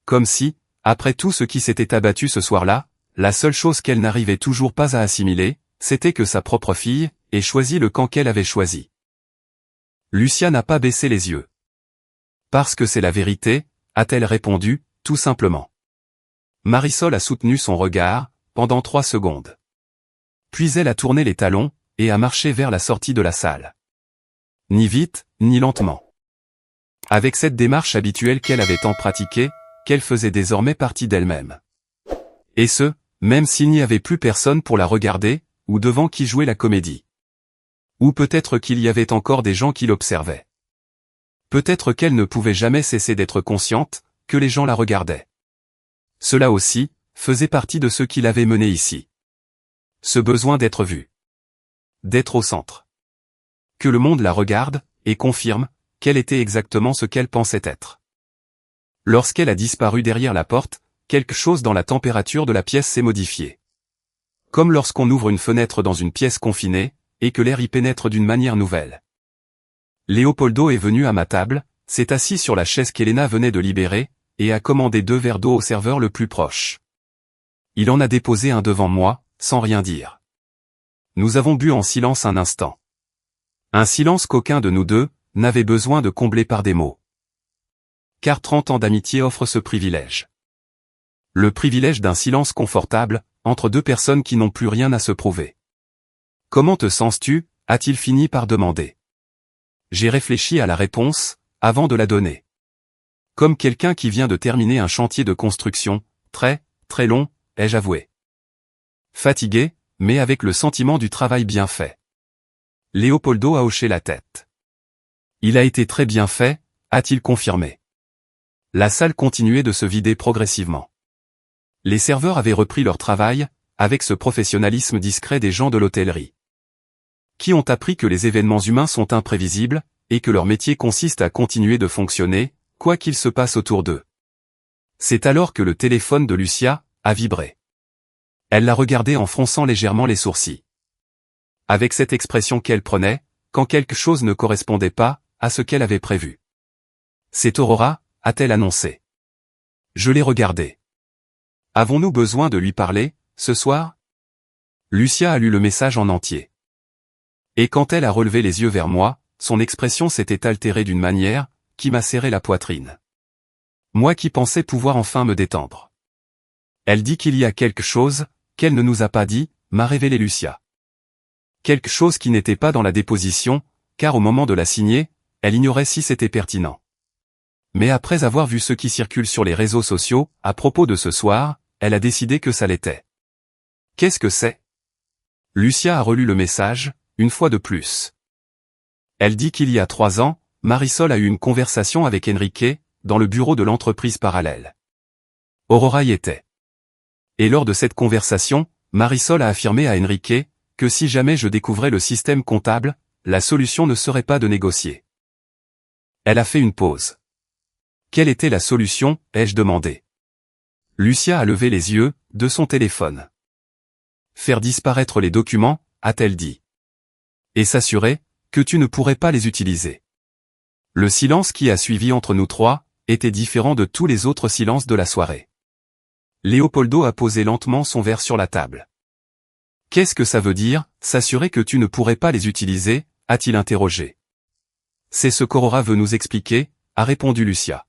Comme si, après tout ce qui s'était abattu ce soir-là, la seule chose qu'elle n'arrivait toujours pas à assimiler, c'était que sa propre fille ait choisi le camp qu'elle avait choisi. Lucia n'a pas baissé les yeux. Parce que c'est la vérité, a-t-elle répondu, tout simplement. Marisol a soutenu son regard, pendant 3 secondes. Puis elle a tourné les talons, et a marché vers la sortie de la salle. Ni vite, ni lentement. Avec cette démarche habituelle qu'elle avait tant pratiquée, qu'elle faisait désormais partie d'elle-même. Et ce, même s'il n'y avait plus personne pour la regarder, ou devant qui jouer la comédie. Ou peut-être qu'il y avait encore des gens qui l'observaient. Peut-être qu'elle ne pouvait jamais cesser d'être consciente, que les gens la regardaient. Cela aussi, faisait partie de ce qui l'avait menée ici. Ce besoin d'être vue. D'être au centre. Que le monde la regarde, et confirme, qu'elle était exactement ce qu'elle pensait être. Lorsqu'elle a disparu derrière la porte, quelque chose dans la température de la pièce s'est modifié. Comme lorsqu'on ouvre une fenêtre dans une pièce confinée, et que l'air y pénètre d'une manière nouvelle. Léopoldo est venu à ma table, s'est assis sur la chaise qu'Elena venait de libérer, et a commandé 2 verres d'eau au serveur le plus proche. Il en a déposé un devant moi, sans rien dire. Nous avons bu en silence un instant. Un silence qu'aucun de nous deux n'avait besoin de combler par des mots. Car 30 ans d'amitié offrent ce privilège. Le privilège d'un silence confortable, entre 2 personnes qui n'ont plus rien à se prouver. « Comment te sens-tu » a-t-il fini par demander. J'ai réfléchi à la réponse, avant de la donner. Comme quelqu'un qui vient de terminer un chantier de construction, très, très long, ai-je avoué. Fatigué, mais avec le sentiment du travail bien fait. Léopoldo a hoché la tête. Il a été très bien fait, a-t-il confirmé. La salle continuait de se vider progressivement. Les serveurs avaient repris leur travail, avec ce professionnalisme discret des gens de l'hôtellerie. Qui ont appris que les événements humains sont imprévisibles, et que leur métier consiste à continuer de fonctionner, quoi qu'il se passe autour d'eux. C'est alors que le téléphone de Lucia a vibré. Elle l'a regardé en fronçant légèrement les sourcils. Avec cette expression qu'elle prenait, quand quelque chose ne correspondait pas à ce qu'elle avait prévu. C'est Aurora, a-t-elle annoncé. Je l'ai regardée. Avons-nous besoin de lui parler, ce soir? Lucia a lu le message en entier. Et quand elle a relevé les yeux vers moi, son expression s'était altérée d'une manière qui m'a serré la poitrine. Moi qui pensais pouvoir enfin me détendre. Elle dit qu'il y a quelque chose qu'elle ne nous a pas dit, m'a révélé Lucia. Quelque chose qui n'était pas dans la déposition, car au moment de la signer, elle ignorait si c'était pertinent. Mais après avoir vu ce qui circule sur les réseaux sociaux, à propos de ce soir, elle a décidé que ça l'était. Qu'est-ce que c'est? Lucia a relu le message, une fois de plus. Elle dit qu'il y a 3 ans, Marisol a eu une conversation avec Enrique, dans le bureau de l'entreprise parallèle. Aurora y était. Et lors de cette conversation, Marisol a affirmé à Enrique, que si jamais je découvrais le système comptable, la solution ne serait pas de négocier. Elle a fait une pause. Quelle était la solution, ai-je demandé. Lucia a levé les yeux, de son téléphone. Faire disparaître les documents, a-t-elle dit. Et s'assurer que tu ne pourrais pas les utiliser. Le silence qui a suivi entre nous 3 était différent de tous les autres silences de la soirée. Léopoldo a posé lentement son verre sur la table. Qu'est-ce que ça veut dire, s'assurer que tu ne pourrais pas les utiliser, a-t-il interrogé. C'est ce qu'Aurora veut nous expliquer, a répondu Lucia.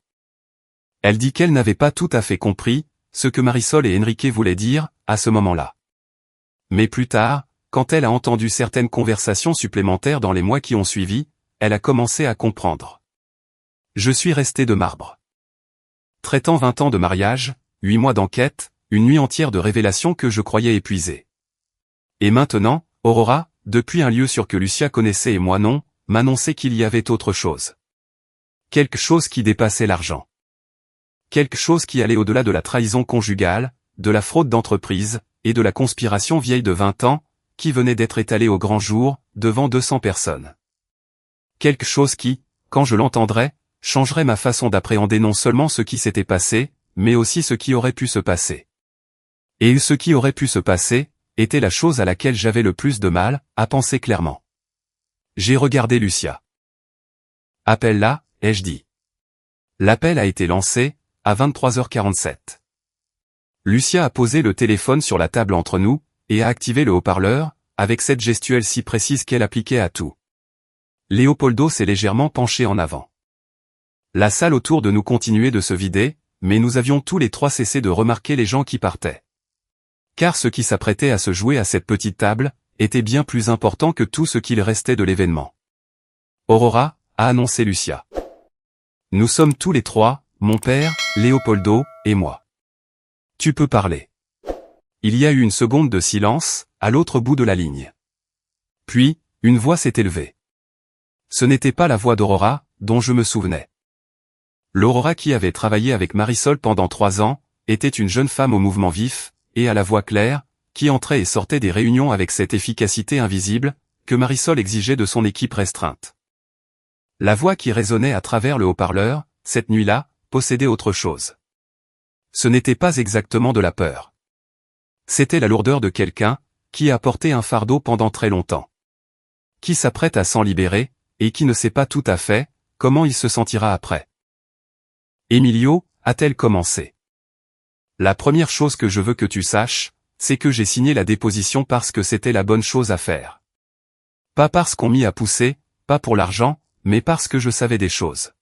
Elle dit qu'elle n'avait pas tout à fait compris ce que Marisol et Enrique voulaient dire à ce moment-là. Mais plus tard, quand elle a entendu certaines conversations supplémentaires dans les mois qui ont suivi, elle a commencé à comprendre. Je suis resté de marbre. Traitant 20 ans de mariage, 8 mois d'enquête, une nuit entière de révélations que je croyais épuisées. Et maintenant, Aurora, depuis un lieu sûr que Lucia connaissait et moi non, m'annonçait qu'il y avait autre chose. Quelque chose qui dépassait l'argent. Quelque chose qui allait au-delà de la trahison conjugale, de la fraude d'entreprise, et de la conspiration vieille de 20 ans, qui venait d'être étalée au grand jour, devant 200 personnes. Quelque chose qui, quand je l'entendrais, changerait ma façon d'appréhender non seulement ce qui s'était passé, mais aussi ce qui aurait pu se passer. Et ce qui aurait pu se passer, était la chose à laquelle j'avais le plus de mal à penser clairement. J'ai regardé Lucia. Appelle-la, ai-je dit. L'appel a été lancé, à 23h47. Lucia a posé le téléphone sur la table entre nous, et a activé le haut-parleur, avec cette gestuelle si précise qu'elle appliquait à tout. Léopoldo s'est légèrement penché en avant. La salle autour de nous continuait de se vider, mais nous avions tous les trois cessé de remarquer les gens qui partaient. Car ce qui s'apprêtait à se jouer à cette petite table, était bien plus important que tout ce qu'il restait de l'événement. Aurora, a annoncé Lucia. Nous sommes tous les trois, mon père, Léopoldo, et moi. Tu peux parler. Il y a eu une seconde de silence, à l'autre bout de la ligne. Puis, une voix s'est élevée. Ce n'était pas la voix d'Aurora, dont je me souvenais. L'Aurora qui avait travaillé avec Marisol pendant 3 ans, était une jeune femme au mouvement vif, et à la voix claire, qui entrait et sortait des réunions avec cette efficacité invisible, que Marisol exigeait de son équipe restreinte. La voix qui résonnait à travers le haut-parleur, cette nuit-là, possédait autre chose. Ce n'était pas exactement de la peur. C'était la lourdeur de quelqu'un, qui a porté un fardeau pendant très longtemps. Qui s'apprête à s'en libérer, et qui ne sait pas tout à fait, comment il se sentira après. Emilio, a-t-elle commencé. La première chose que je veux que tu saches, c'est que j'ai signé la déposition parce que c'était la bonne chose à faire. Pas parce qu'on m'y a poussé, pas pour l'argent, mais parce que je savais des choses.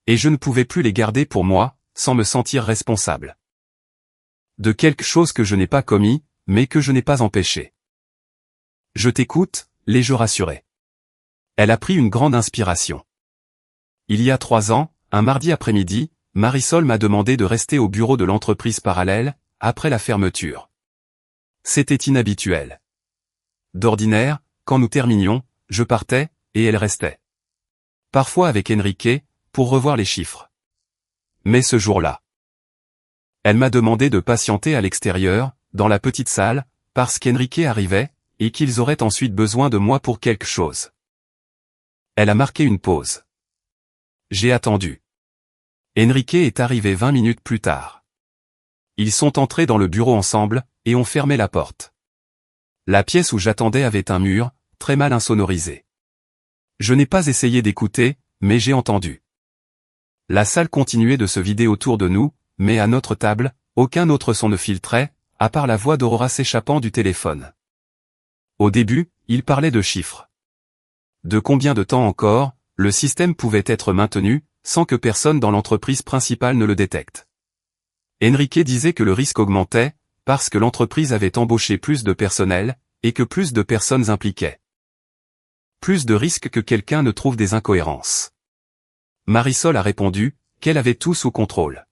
Et je ne pouvais plus les garder pour moi, sans me sentir responsable. De quelque chose que je n'ai pas commis, mais que je n'ai pas empêché. Je t'écoute, l'ai-je rassuré. Elle a pris une grande inspiration. Il y a 3 ans, un mardi après-midi, Marisol m'a demandé de rester au bureau de l'entreprise parallèle, après la fermeture. C'était inhabituel. D'ordinaire, quand nous terminions, je partais, et elle restait. Parfois avec Enrique, pour revoir les chiffres. Mais ce jour-là, elle m'a demandé de patienter à l'extérieur, dans la petite salle, parce qu'Enrique arrivait, et qu'ils auraient ensuite besoin de moi pour quelque chose. Elle a marqué une pause. J'ai attendu. Enrique est arrivé 20 minutes plus tard. Ils sont entrés dans le bureau ensemble, et ont fermé la porte. La pièce où j'attendais avait un mur, très mal insonorisé. Je n'ai pas essayé d'écouter, mais j'ai entendu. La salle continuait de se vider autour de nous, mais à notre table, aucun autre son ne filtrait, à part la voix d'Aurora s'échappant du téléphone. Au début, il parlait de chiffres. De combien de temps encore, le système pouvait être maintenu, sans que personne dans l'entreprise principale ne le détecte. Enrique disait que le risque augmentait, parce que l'entreprise avait embauché plus de personnel, et que plus de personnes impliquaient. Plus de risques que quelqu'un ne trouve des incohérences. Marisol a répondu, qu'elle avait tout sous contrôle.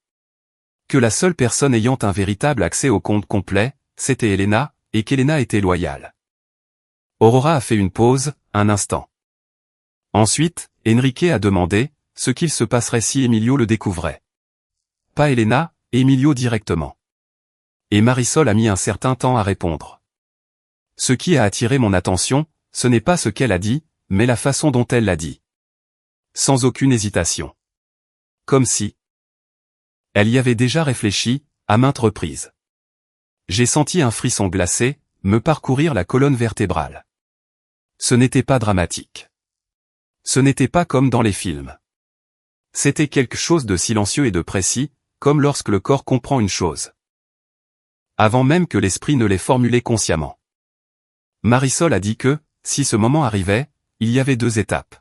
Que la seule personne ayant un véritable accès au compte complet, c'était Elena, et qu'Elena était loyale. Aurora a fait une pause, un instant. Ensuite, Enrique a demandé, ce qu'il se passerait si Emilio le découvrait. Pas Elena, Emilio directement. Et Marisol a mis un certain temps à répondre. Ce qui a attiré mon attention, ce n'est pas ce qu'elle a dit, mais la façon dont elle l'a dit. Sans aucune hésitation. Comme si elle y avait déjà réfléchi, à maintes reprises. J'ai senti un frisson glacé, me parcourir la colonne vertébrale. Ce n'était pas dramatique. Ce n'était pas comme dans les films. C'était quelque chose de silencieux et de précis, comme lorsque le corps comprend une chose. Avant même que l'esprit ne l'ait formulé consciemment. Marisol a dit que, si ce moment arrivait, il y avait 2 étapes.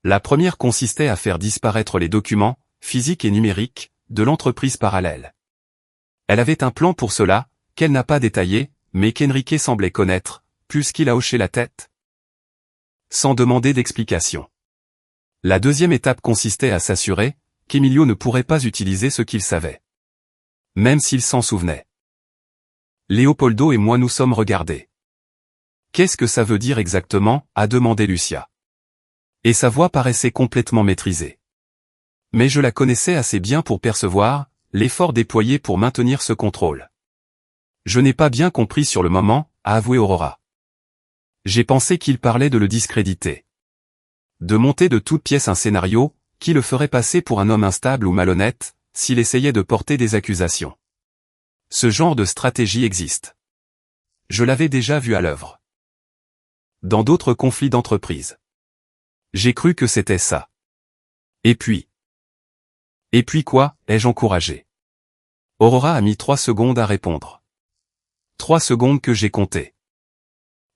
La première consistait à faire disparaître les documents, physiques et numériques, de l'entreprise parallèle. Elle avait un plan pour cela, qu'elle n'a pas détaillé, mais qu'Enrique semblait connaître, puisqu'il a hoché la tête. Sans demander d'explication. La deuxième étape consistait à s'assurer, qu'Emilio ne pourrait pas utiliser ce qu'il savait. Même s'il s'en souvenait. Léopoldo et moi nous sommes regardés. Qu'est-ce que ça veut dire exactement, a demandé Lucia. Et sa voix paraissait complètement maîtrisée. Mais je la connaissais assez bien pour percevoir, l'effort déployé pour maintenir ce contrôle. Je n'ai pas bien compris sur le moment, a avoué Aurora. J'ai pensé qu'il parlait de le discréditer. De monter de toutes pièces un scénario, qui le ferait passer pour un homme instable ou malhonnête, s'il essayait de porter des accusations. Ce genre de stratégie existe. Je l'avais déjà vu à l'œuvre. Dans d'autres conflits d'entreprise. J'ai cru que c'était ça. Et puis quoi, ai-je encouragé. Aurora a mis 3 secondes à répondre. 3 secondes que j'ai comptées.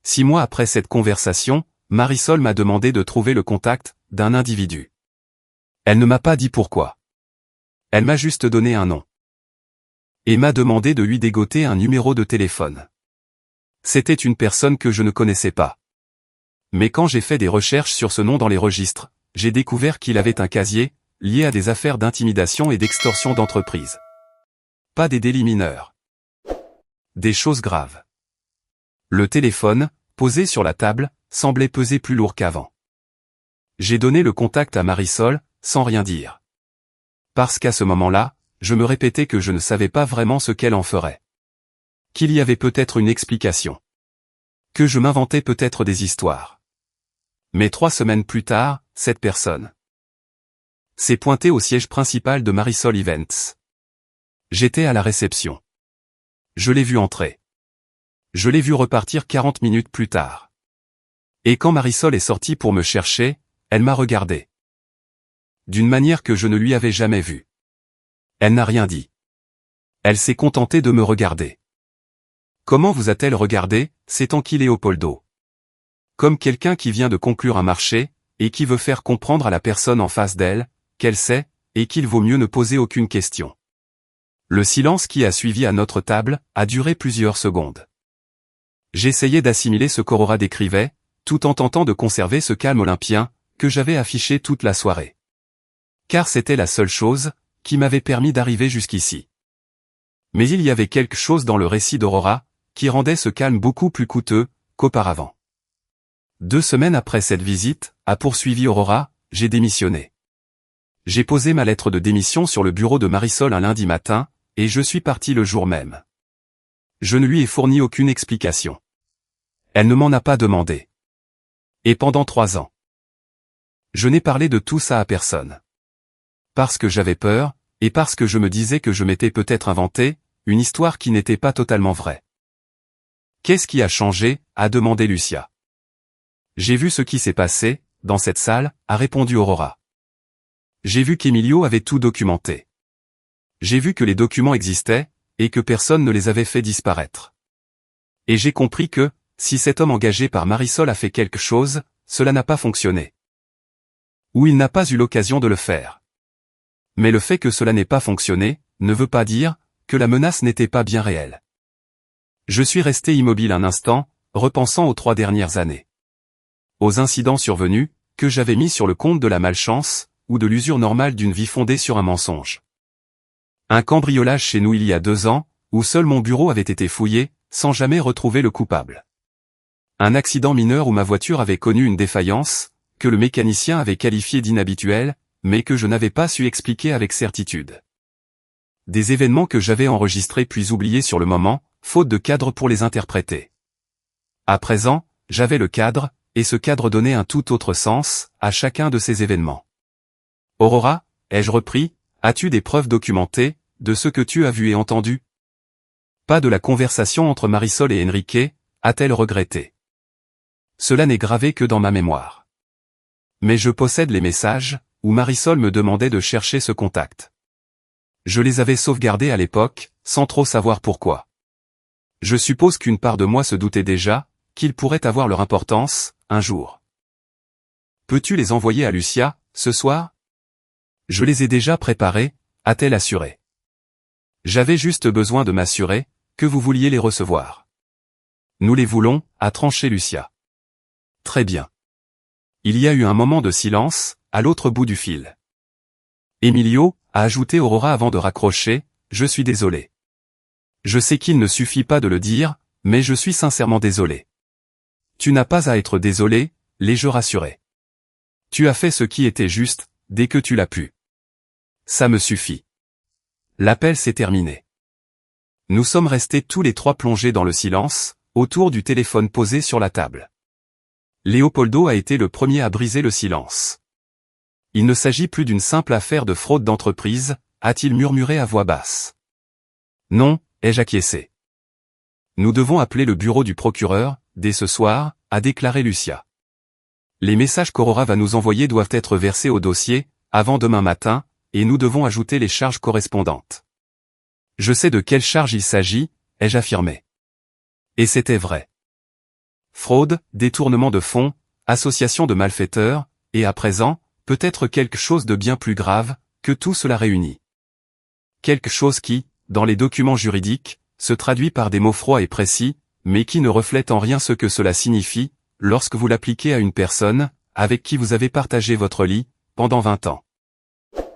6 mois après cette conversation, Marisol m'a demandé de trouver le contact d'un individu. Elle ne m'a pas dit pourquoi. Elle m'a juste donné un nom. Et m'a demandé de lui dégoter un numéro de téléphone. C'était une personne que je ne connaissais pas. Mais quand j'ai fait des recherches sur ce nom dans les registres, j'ai découvert qu'il avait un casier, lié à des affaires d'intimidation et d'extorsion d'entreprise. Pas des délits mineurs. Des choses graves. Le téléphone, posé sur la table, semblait peser plus lourd qu'avant. J'ai donné le contact à Marisol, sans rien dire. Parce qu'à ce moment-là, je me répétais que je ne savais pas vraiment ce qu'elle en ferait. Qu'il y avait peut-être une explication. Que je m'inventais peut-être des histoires. Mais 3 semaines plus tard, cette personne s'est pointée au siège principal de Marisol Events. J'étais à la réception. Je l'ai vu entrer. Je l'ai vu repartir 40 minutes plus tard. Et quand Marisol est sortie pour me chercher, elle m'a regardé. D'une manière que je ne lui avais jamais vue. Elle n'a rien dit. Elle s'est contentée de me regarder. Comment vous a-t-elle regardé, s'est-enquis Léopoldo? Comme quelqu'un qui vient de conclure un marché, et qui veut faire comprendre à la personne en face d'elle, qu'elle sait, et qu'il vaut mieux ne poser aucune question. Le silence qui a suivi à notre table, a duré plusieurs secondes. J'essayais d'assimiler ce qu'Aurora décrivait, tout en tentant de conserver ce calme olympien, que j'avais affiché toute la soirée. Car c'était la seule chose, qui m'avait permis d'arriver jusqu'ici. Mais il y avait quelque chose dans le récit d'Aurora, qui rendait ce calme beaucoup plus coûteux, qu'auparavant. 2 semaines après cette visite, a poursuivi Aurora, j'ai démissionné. J'ai posé ma lettre de démission sur le bureau de Marisol un lundi matin, et je suis parti le jour même. Je ne lui ai fourni aucune explication. Elle ne m'en a pas demandé. Et pendant 3 ans. Je n'ai parlé de tout ça à personne. Parce que j'avais peur, et parce que je me disais que je m'étais peut-être inventé, une histoire qui n'était pas totalement vraie. Qu'est-ce qui a changé, a demandé Lucia. J'ai vu ce qui s'est passé, dans cette salle, a répondu Aurora. J'ai vu qu'Emilio avait tout documenté. J'ai vu que les documents existaient, et que personne ne les avait fait disparaître. Et j'ai compris que, si cet homme engagé par Marisol a fait quelque chose, cela n'a pas fonctionné. Ou il n'a pas eu l'occasion de le faire. Mais le fait que cela n'ait pas fonctionné, ne veut pas dire, que la menace n'était pas bien réelle. Je suis resté immobile un instant, repensant aux 3 dernières années. Aux incidents survenus, que j'avais mis sur le compte de la malchance, ou de l'usure normale d'une vie fondée sur un mensonge. Un cambriolage chez nous il y a 2 ans, où seul mon bureau avait été fouillé, sans jamais retrouver le coupable. Un accident mineur où ma voiture avait connu une défaillance, que le mécanicien avait qualifié d'inhabituel, mais que je n'avais pas su expliquer avec certitude. Des événements que j'avais enregistrés puis oubliés sur le moment, faute de cadre pour les interpréter. À présent, j'avais le cadre, et ce cadre donnait un tout autre sens, à chacun de ces événements. Aurora, ai-je repris, as-tu des preuves documentées, de ce que tu as vu et entendu? Pas de la conversation entre Marisol et Enrique, a-t-elle regretté. Cela n'est gravé que dans ma mémoire. Mais je possède les messages, où Marisol me demandait de chercher ce contact. Je les avais sauvegardés à l'époque, sans trop savoir pourquoi. Je suppose qu'une part de moi se doutait déjà, qu'ils pourraient avoir leur importance, un jour. Peux-tu les envoyer à Lucia, ce soir? Je les ai déjà préparés, a-t-elle assuré. J'avais juste besoin de m'assurer, que vous vouliez les recevoir. Nous les voulons, a tranché Lucia. Très bien. Il y a eu un moment de silence, à l'autre bout du fil. Emilio, a ajouté Aurora avant de raccrocher, je suis désolé. Je sais qu'il ne suffit pas de le dire, mais je suis sincèrement désolé. Tu n'as pas à être désolé, l'ai-je rassuré. Tu as fait ce qui était juste, dès que tu l'as pu. Ça me suffit. L'appel s'est terminé. Nous sommes restés tous les 3 plongés dans le silence, autour du téléphone posé sur la table. Léopoldo a été le premier à briser le silence. Il ne s'agit plus d'une simple affaire de fraude d'entreprise, a-t-il murmuré à voix basse. Non, ai-je acquiescé. Nous devons appeler le bureau du procureur, dès ce soir, a déclaré Lucia. Les messages qu'Aurora va nous envoyer doivent être versés au dossier, avant demain matin, et nous devons ajouter les charges correspondantes. Je sais de quelle charge il s'agit, ai-je affirmé. Et c'était vrai. Fraude, détournement de fonds, association de malfaiteurs, et à présent, peut-être quelque chose de bien plus grave, que tout cela réuni. Quelque chose qui, dans les documents juridiques, se traduit par des mots froids et précis, mais qui ne reflète en rien ce que cela signifie, lorsque vous l'appliquez à une personne, avec qui vous avez partagé votre lit, pendant 20 ans.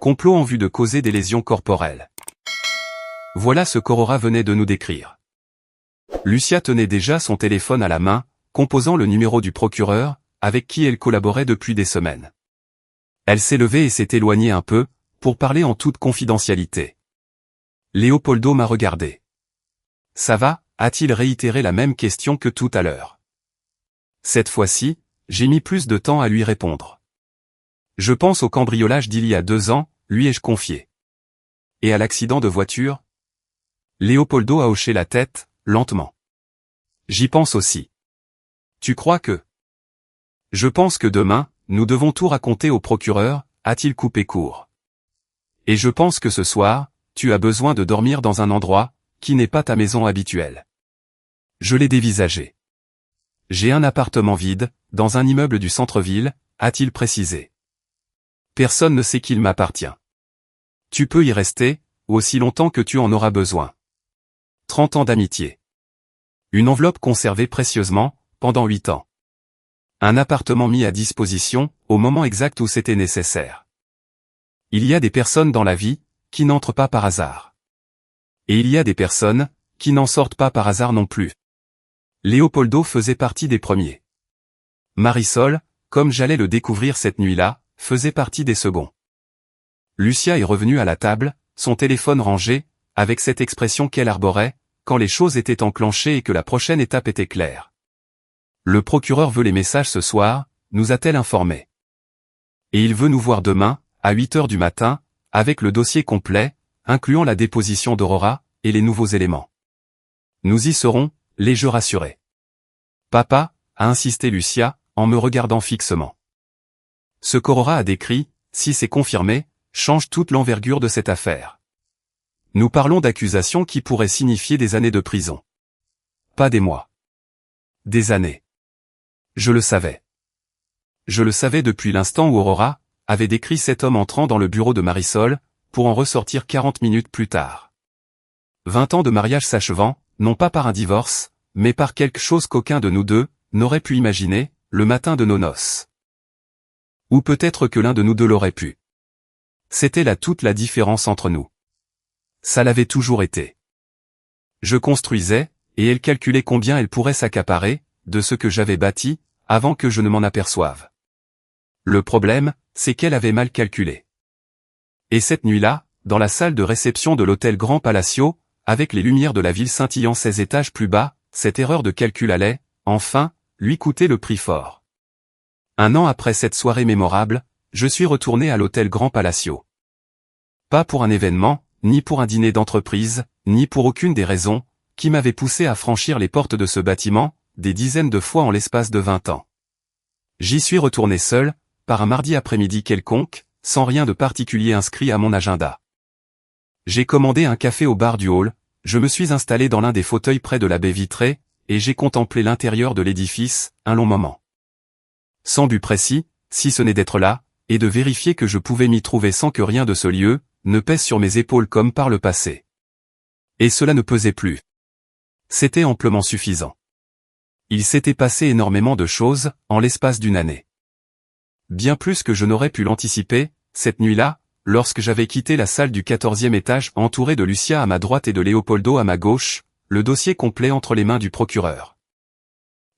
Complot en vue de causer des lésions corporelles. Voilà ce qu'Aurora venait de nous décrire. Lucia tenait déjà son téléphone à la main, composant le numéro du procureur, avec qui elle collaborait depuis des semaines. Elle s'est levée et s'est éloignée un peu, pour parler en toute confidentialité. Léopoldo m'a regardé. Ça va, a-t-il réitéré la même question que tout à l'heure. Cette fois-ci, j'ai mis plus de temps à lui répondre. Je pense au cambriolage d'il y a 2 ans, lui ai-je confié. Et à l'accident de voiture? Léopoldo a hoché la tête, lentement. J'y pense aussi. Tu crois que? Je pense que demain, nous devons tout raconter au procureur, a-t-il coupé court. Et je pense que ce soir, tu as besoin de dormir dans un endroit, qui n'est pas ta maison habituelle. Je l'ai dévisagé. J'ai un appartement vide, dans un immeuble du centre-ville, a-t-il précisé. Personne ne sait qu'il m'appartient. Tu peux y rester, aussi longtemps que tu en auras besoin. 30 ans d'amitié. Une enveloppe conservée précieusement, pendant 8 ans. Un appartement mis à disposition, au moment exact où c'était nécessaire. Il y a des personnes dans la vie, qui n'entrent pas par hasard. Et il y a des personnes, qui n'en sortent pas par hasard non plus. Léopoldo faisait partie des premiers. Marisol, comme j'allais le découvrir cette nuit-là, faisait partie des seconds. Lucia est revenue à la table, son téléphone rangé, avec cette expression qu'elle arborait, quand les choses étaient enclenchées et que la prochaine étape était claire. Le procureur veut les messages ce soir, nous a-t-elle informé. Et il veut nous voir demain, à 8 heures du matin, avec le dossier complet, incluant la déposition d'Aurora, et les nouveaux éléments. Nous y serons, l'ai-je rassuré. Papa, a insisté Lucia, en me regardant fixement. Ce qu'Aurora a décrit, si c'est confirmé, change toute l'envergure de cette affaire. Nous parlons d'accusations qui pourraient signifier des années de prison. Pas des mois. Des années. Je le savais. Je le savais depuis l'instant où Aurora avait décrit cet homme entrant dans le bureau de Marisol, pour en ressortir 40 minutes plus tard. 20 ans de mariage s'achevant, non pas par un divorce, mais par quelque chose qu'aucun de nous deux n'aurait pu imaginer, le matin de nos noces. Ou peut-être que l'un de nous deux l'aurait pu. C'était là toute la différence entre nous. Ça l'avait toujours été. Je construisais, et elle calculait combien elle pourrait s'accaparer, de ce que j'avais bâti, avant que je ne m'en aperçoive. Le problème, c'est qu'elle avait mal calculé. Et cette nuit-là, dans la salle de réception de l'hôtel Grand Palacio, avec les lumières de la ville scintillant 16 étages plus bas, cette erreur de calcul allait, enfin, lui coûter le prix fort. 1 an après cette soirée mémorable, je suis retourné à l'hôtel Grand Palacio. Pas pour un événement, ni pour un dîner d'entreprise, ni pour aucune des raisons, qui m'avaient poussé à franchir les portes de ce bâtiment, des dizaines de fois en l'espace de 20 ans. J'y suis retourné seul, par un mardi après-midi quelconque, sans rien de particulier inscrit à mon agenda. J'ai commandé un café au bar du hall, je me suis installé dans l'un des fauteuils près de la baie vitrée, et j'ai contemplé l'intérieur de l'édifice, un long moment. Sans but précis, si ce n'est d'être là, et de vérifier que je pouvais m'y trouver sans que rien de ce lieu ne pèse sur mes épaules comme par le passé. Et cela ne pesait plus. C'était amplement suffisant. Il s'était passé énormément de choses, en l'espace d'une année. Bien plus que je n'aurais pu l'anticiper, cette nuit-là, lorsque j'avais quitté la salle du 14e étage entouré de Lucia à ma droite et de Léopoldo à ma gauche, le dossier complet entre les mains du procureur.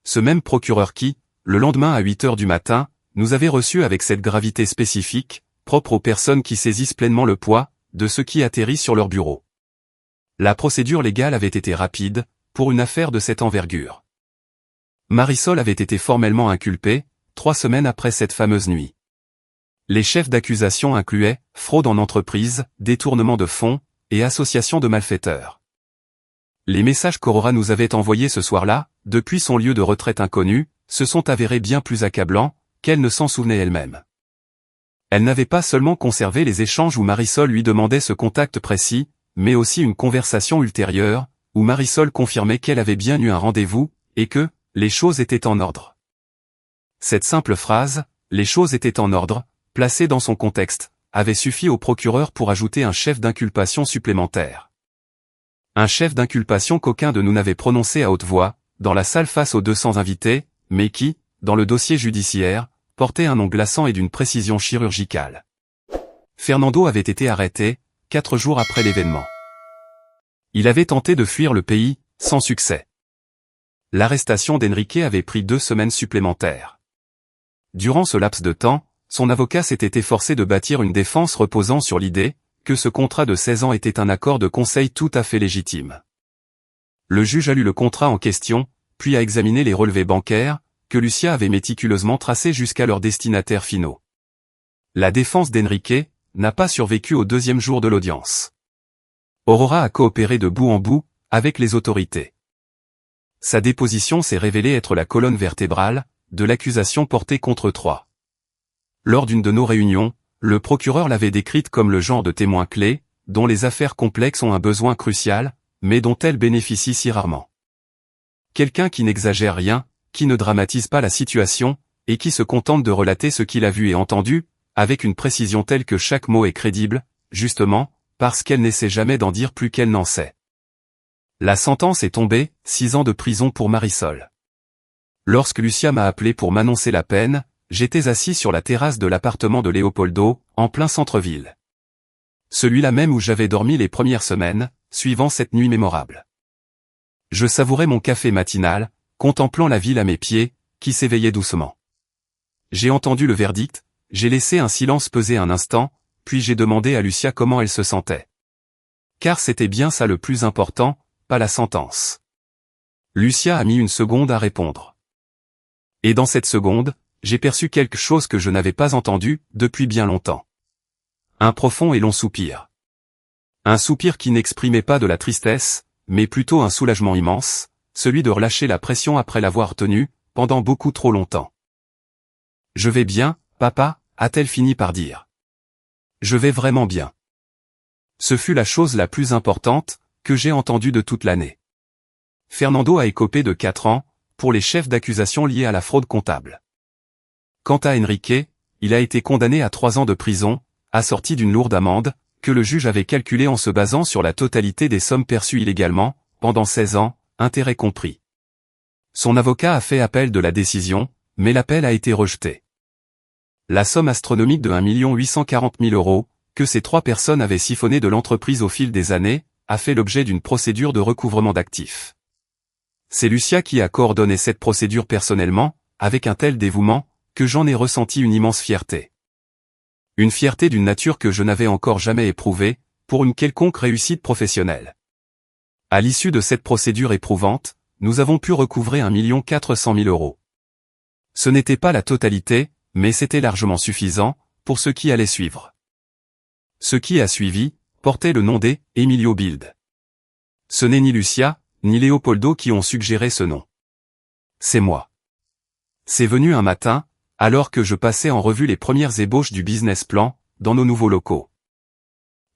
Ce même procureur qui, le lendemain à 8 heures du matin, nous avait reçus avec cette gravité spécifique, propre aux personnes qui saisissent pleinement le poids de ce qui atterrit sur leur bureau. La procédure légale avait été rapide, pour une affaire de cette envergure. Marisol avait été formellement inculpée, 3 semaines après cette fameuse nuit. Les chefs d'accusation incluaient fraude en entreprise, détournement de fonds, et association de malfaiteurs. Les messages qu'Aurora nous avait envoyés ce soir-là, depuis son lieu de retraite inconnu, se sont avérés bien plus accablants, qu'elle ne s'en souvenait elle-même. Elle n'avait pas seulement conservé les échanges où Marisol lui demandait ce contact précis, mais aussi une conversation ultérieure, où Marisol confirmait qu'elle avait bien eu un rendez-vous, et que, les choses étaient en ordre. Cette simple phrase, les choses étaient en ordre, placé dans son contexte, avait suffi au procureur pour ajouter un chef d'inculpation supplémentaire. Un chef d'inculpation qu'aucun de nous n'avait prononcé à haute voix, dans la salle face aux 200 invités, mais qui, dans le dossier judiciaire, portait un nom glaçant et d'une précision chirurgicale. Fernando avait été arrêté, 4 jours après l'événement. Il avait tenté de fuir le pays, sans succès. L'arrestation d'Enrique avait pris 2 semaines supplémentaires. Durant ce laps de temps, son avocat s'était efforcé de bâtir une défense reposant sur l'idée que ce contrat de 16 ans était un accord de conseil tout à fait légitime. Le juge a lu le contrat en question, puis a examiné les relevés bancaires, que Lucia avait méticuleusement tracés jusqu'à leurs destinataires finaux. La défense d'Enrique n'a pas survécu au 2e jour de l'audience. Aurora a coopéré de bout en bout avec les autorités. Sa déposition s'est révélée être la colonne vertébrale de l'accusation portée contre 3. Lors d'une de nos réunions, le procureur l'avait décrite comme le genre de témoin clé, dont les affaires complexes ont un besoin crucial, mais dont elle bénéficie si rarement. Quelqu'un qui n'exagère rien, qui ne dramatise pas la situation, et qui se contente de relater ce qu'il a vu et entendu, avec une précision telle que chaque mot est crédible, justement, parce qu'elle n'essaie jamais d'en dire plus qu'elle n'en sait. La sentence est tombée, 6 ans de prison pour Marisol. Lorsque Lucia m'a appelé pour m'annoncer la peine, j'étais assis sur la terrasse de l'appartement de Leopoldo, en plein centre-ville. Celui-là même où j'avais dormi les premières semaines, suivant cette nuit mémorable. Je savourais mon café matinal, contemplant la ville à mes pieds, qui s'éveillait doucement. J'ai entendu le verdict, j'ai laissé un silence peser un instant, puis j'ai demandé à Lucia comment elle se sentait. Car c'était bien ça le plus important, pas la sentence. Lucia a mis une seconde à répondre. Et dans cette seconde, j'ai perçu quelque chose que je n'avais pas entendu depuis bien longtemps. Un profond et long soupir. Un soupir qui n'exprimait pas de la tristesse, mais plutôt un soulagement immense, celui de relâcher la pression après l'avoir tenue, pendant beaucoup trop longtemps. « Je vais bien, papa », a-t-elle fini par dire. « Je vais vraiment bien. » Ce fut la chose la plus importante que j'ai entendue de toute l'année. Fernando a écopé de 4 ans, pour les chefs d'accusation liés à la fraude comptable. Quant à Enrique, il a été condamné à 3 ans de prison, assorti d'une lourde amende, que le juge avait calculée en se basant sur la totalité des sommes perçues illégalement, pendant 16 ans, intérêts compris. Son avocat a fait appel de la décision, mais l'appel a été rejeté. La somme astronomique de 1 840 000 €, que ces 3 personnes avaient siphonné de l'entreprise au fil des années, a fait l'objet d'une procédure de recouvrement d'actifs. C'est Lucia qui a coordonné cette procédure personnellement, avec un tel dévouement, que j'en ai ressenti une immense fierté. Une fierté d'une nature que je n'avais encore jamais éprouvée, pour une quelconque réussite professionnelle. À l'issue de cette procédure éprouvante, nous avons pu recouvrer 1 400 000 €. Ce n'était pas la totalité, mais c'était largement suffisant, pour ce qui allait suivre. Ce qui a suivi, portait le nom d'Emilio Bild. Ce n'est ni Lucia, ni Leopoldo qui ont suggéré ce nom. C'est moi. C'est venu un matin, alors que je passais en revue les premières ébauches du business plan, dans nos nouveaux locaux.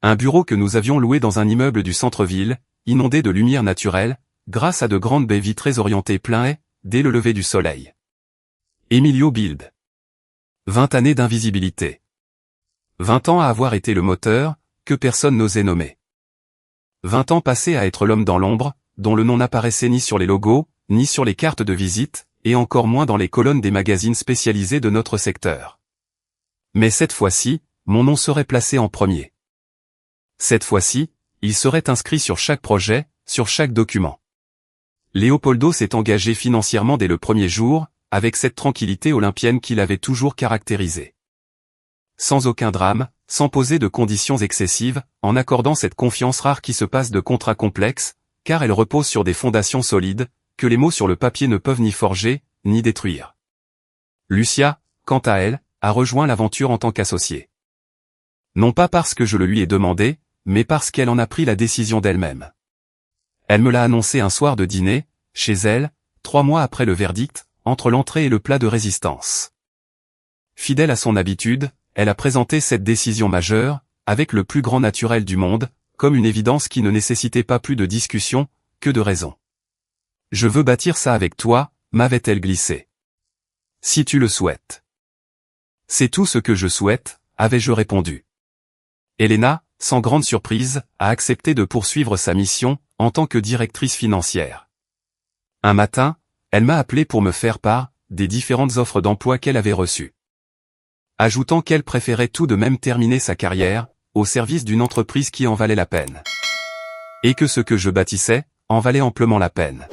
Un bureau que nous avions loué dans un immeuble du centre-ville, inondé de lumière naturelle, grâce à de grandes baies vitrées orientées plein est, dès le lever du soleil. Emilio Bild. 20 années d'invisibilité. 20 ans à avoir été le moteur, que personne n'osait nommer. 20 ans passés à être l'homme dans l'ombre, dont le nom n'apparaissait ni sur les logos, ni sur les cartes de visite, et encore moins dans les colonnes des magazines spécialisés de notre secteur. Mais cette fois-ci, mon nom serait placé en premier. Cette fois-ci, il serait inscrit sur chaque projet, sur chaque document. Leopoldo s'est engagé financièrement dès le premier jour, avec cette tranquillité olympienne qui l'avait toujours caractérisé. Sans aucun drame, sans poser de conditions excessives, en accordant cette confiance rare qui se passe de contrats complexes, car elle repose sur des fondations solides, que les mots sur le papier ne peuvent ni forger, ni détruire. Lucia, quant à elle, a rejoint l'aventure en tant qu'associée. Non pas parce que je le lui ai demandé, mais parce qu'elle en a pris la décision d'elle-même. Elle me l'a annoncé un soir de dîner, chez elle, 3 mois après le verdict, entre l'entrée et le plat de résistance. Fidèle à son habitude, elle a présenté cette décision majeure, avec le plus grand naturel du monde, comme une évidence qui ne nécessitait pas plus de discussion, que de raison. « Je veux bâtir ça avec toi », m'avait-elle glissé. « Si tu le souhaites. » C'est tout ce que je souhaite, avais-je répondu. Elena, sans grande surprise, a accepté de poursuivre sa mission, en tant que directrice financière. Un matin, elle m'a appelé pour me faire part des différentes offres d'emploi qu'elle avait reçues. Ajoutant qu'elle préférait tout de même terminer sa carrière, au service d'une entreprise qui en valait la peine. Et que ce que je bâtissais, en valait amplement la peine.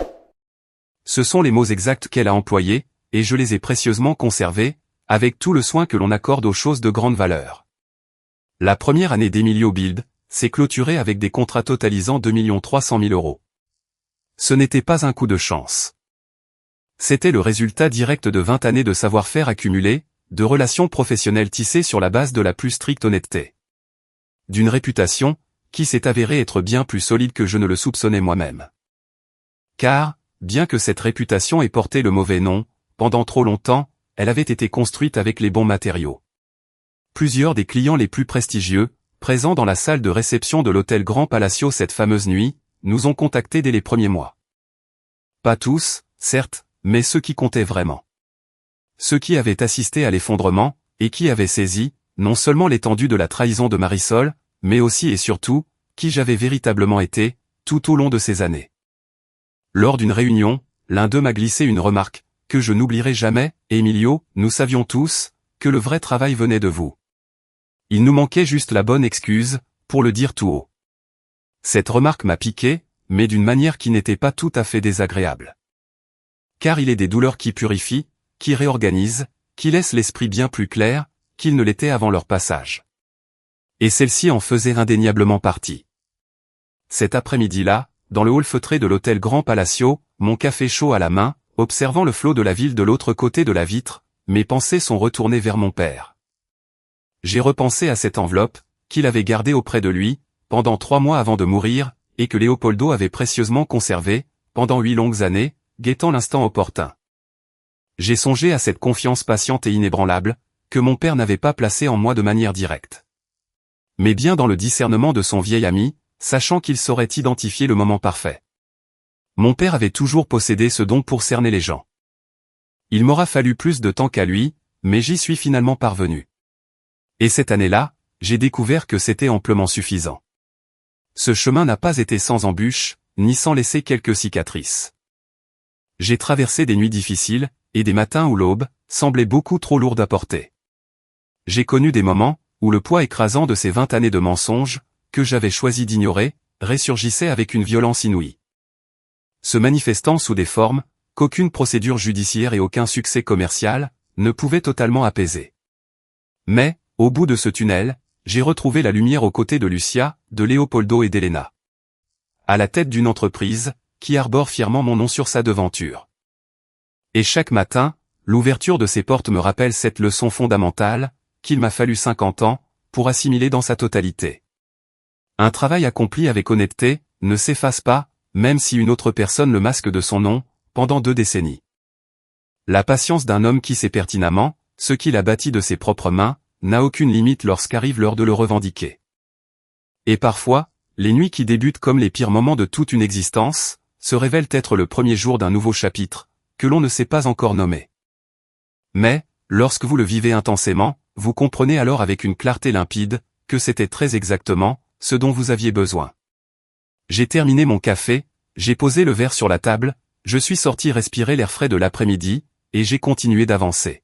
Ce sont les mots exacts qu'elle a employés, et je les ai précieusement conservés, avec tout le soin que l'on accorde aux choses de grande valeur. La première année d'Emilio Build s'est clôturée avec des contrats totalisant 2 300 000 €. Ce n'était pas un coup de chance. C'était le résultat direct de 20 années de savoir-faire accumulé, de relations professionnelles tissées sur la base de la plus stricte honnêteté. D'une réputation, qui s'est avérée être bien plus solide que je ne le soupçonnais moi-même. Car, bien que cette réputation ait porté le mauvais nom, pendant trop longtemps, elle avait été construite avec les bons matériaux. Plusieurs des clients les plus prestigieux, présents dans la salle de réception de l'hôtel Grand Palacio cette fameuse nuit, nous ont contactés dès les premiers mois. Pas tous, certes, mais ceux qui comptaient vraiment. Ceux qui avaient assisté à l'effondrement, et qui avaient saisi, non seulement l'étendue de la trahison de Marisol, mais aussi et surtout, qui j'avais véritablement été, tout au long de ces années. Lors d'une réunion, l'un d'eux m'a glissé une remarque, que je n'oublierai jamais, Emilio, nous savions tous, que le vrai travail venait de vous. Il nous manquait juste la bonne excuse, pour le dire tout haut. Cette remarque m'a piqué, mais d'une manière qui n'était pas tout à fait désagréable. Car il est des douleurs qui purifient, qui réorganisent, qui laissent l'esprit bien plus clair, qu'il ne l'était avant leur passage. Et celle-ci en faisait indéniablement partie. Cet après-midi-là, dans le hall feutré de l'hôtel Grand Palacio, mon café chaud à la main, observant le flot de la ville de l'autre côté de la vitre, mes pensées sont retournées vers mon père. J'ai repensé à cette enveloppe, qu'il avait gardée auprès de lui, pendant 3 mois avant de mourir, et que Léopoldo avait précieusement conservée, pendant 8 longues années, guettant l'instant opportun. J'ai songé à cette confiance patiente et inébranlable, que mon père n'avait pas placée en moi de manière directe. Mais bien dans le discernement de son vieil ami, sachant qu'il saurait identifier le moment parfait. Mon père avait toujours possédé ce don pour cerner les gens. Il m'aura fallu plus de temps qu'à lui, mais j'y suis finalement parvenu. Et cette année-là, j'ai découvert que c'était amplement suffisant. Ce chemin n'a pas été sans embûches, ni sans laisser quelques cicatrices. J'ai traversé des nuits difficiles, et des matins où l'aube semblait beaucoup trop lourde à porter. J'ai connu des moments où le poids écrasant de ces 20 années de mensonges, que j'avais choisi d'ignorer, ressurgissait avec une violence inouïe. Se manifestant sous des formes qu'aucune procédure judiciaire et aucun succès commercial ne pouvaient totalement apaiser. Mais, au bout de ce tunnel, j'ai retrouvé la lumière aux côtés de Lucia, de Léopoldo et d'Elena. À la tête d'une entreprise, qui arbore fièrement mon nom sur sa devanture. Et chaque matin, l'ouverture de ces portes me rappelle cette leçon fondamentale, qu'il m'a fallu 50 ans, pour assimiler dans sa totalité. Un travail accompli avec honnêteté, ne s'efface pas, même si une autre personne le masque de son nom, pendant 2 décennies. La patience d'un homme qui sait pertinemment, ce qu'il a bâti de ses propres mains, n'a aucune limite lorsqu'arrive l'heure de le revendiquer. Et parfois, les nuits qui débutent comme les pires moments de toute une existence, se révèlent être le premier jour d'un nouveau chapitre, que l'on ne sait pas encore nommer. Mais, lorsque vous le vivez intensément, vous comprenez alors avec une clarté limpide, que c'était très exactement, ce dont vous aviez besoin. J'ai terminé mon café, j'ai posé le verre sur la table, je suis sorti respirer l'air frais de l'après-midi, et j'ai continué d'avancer.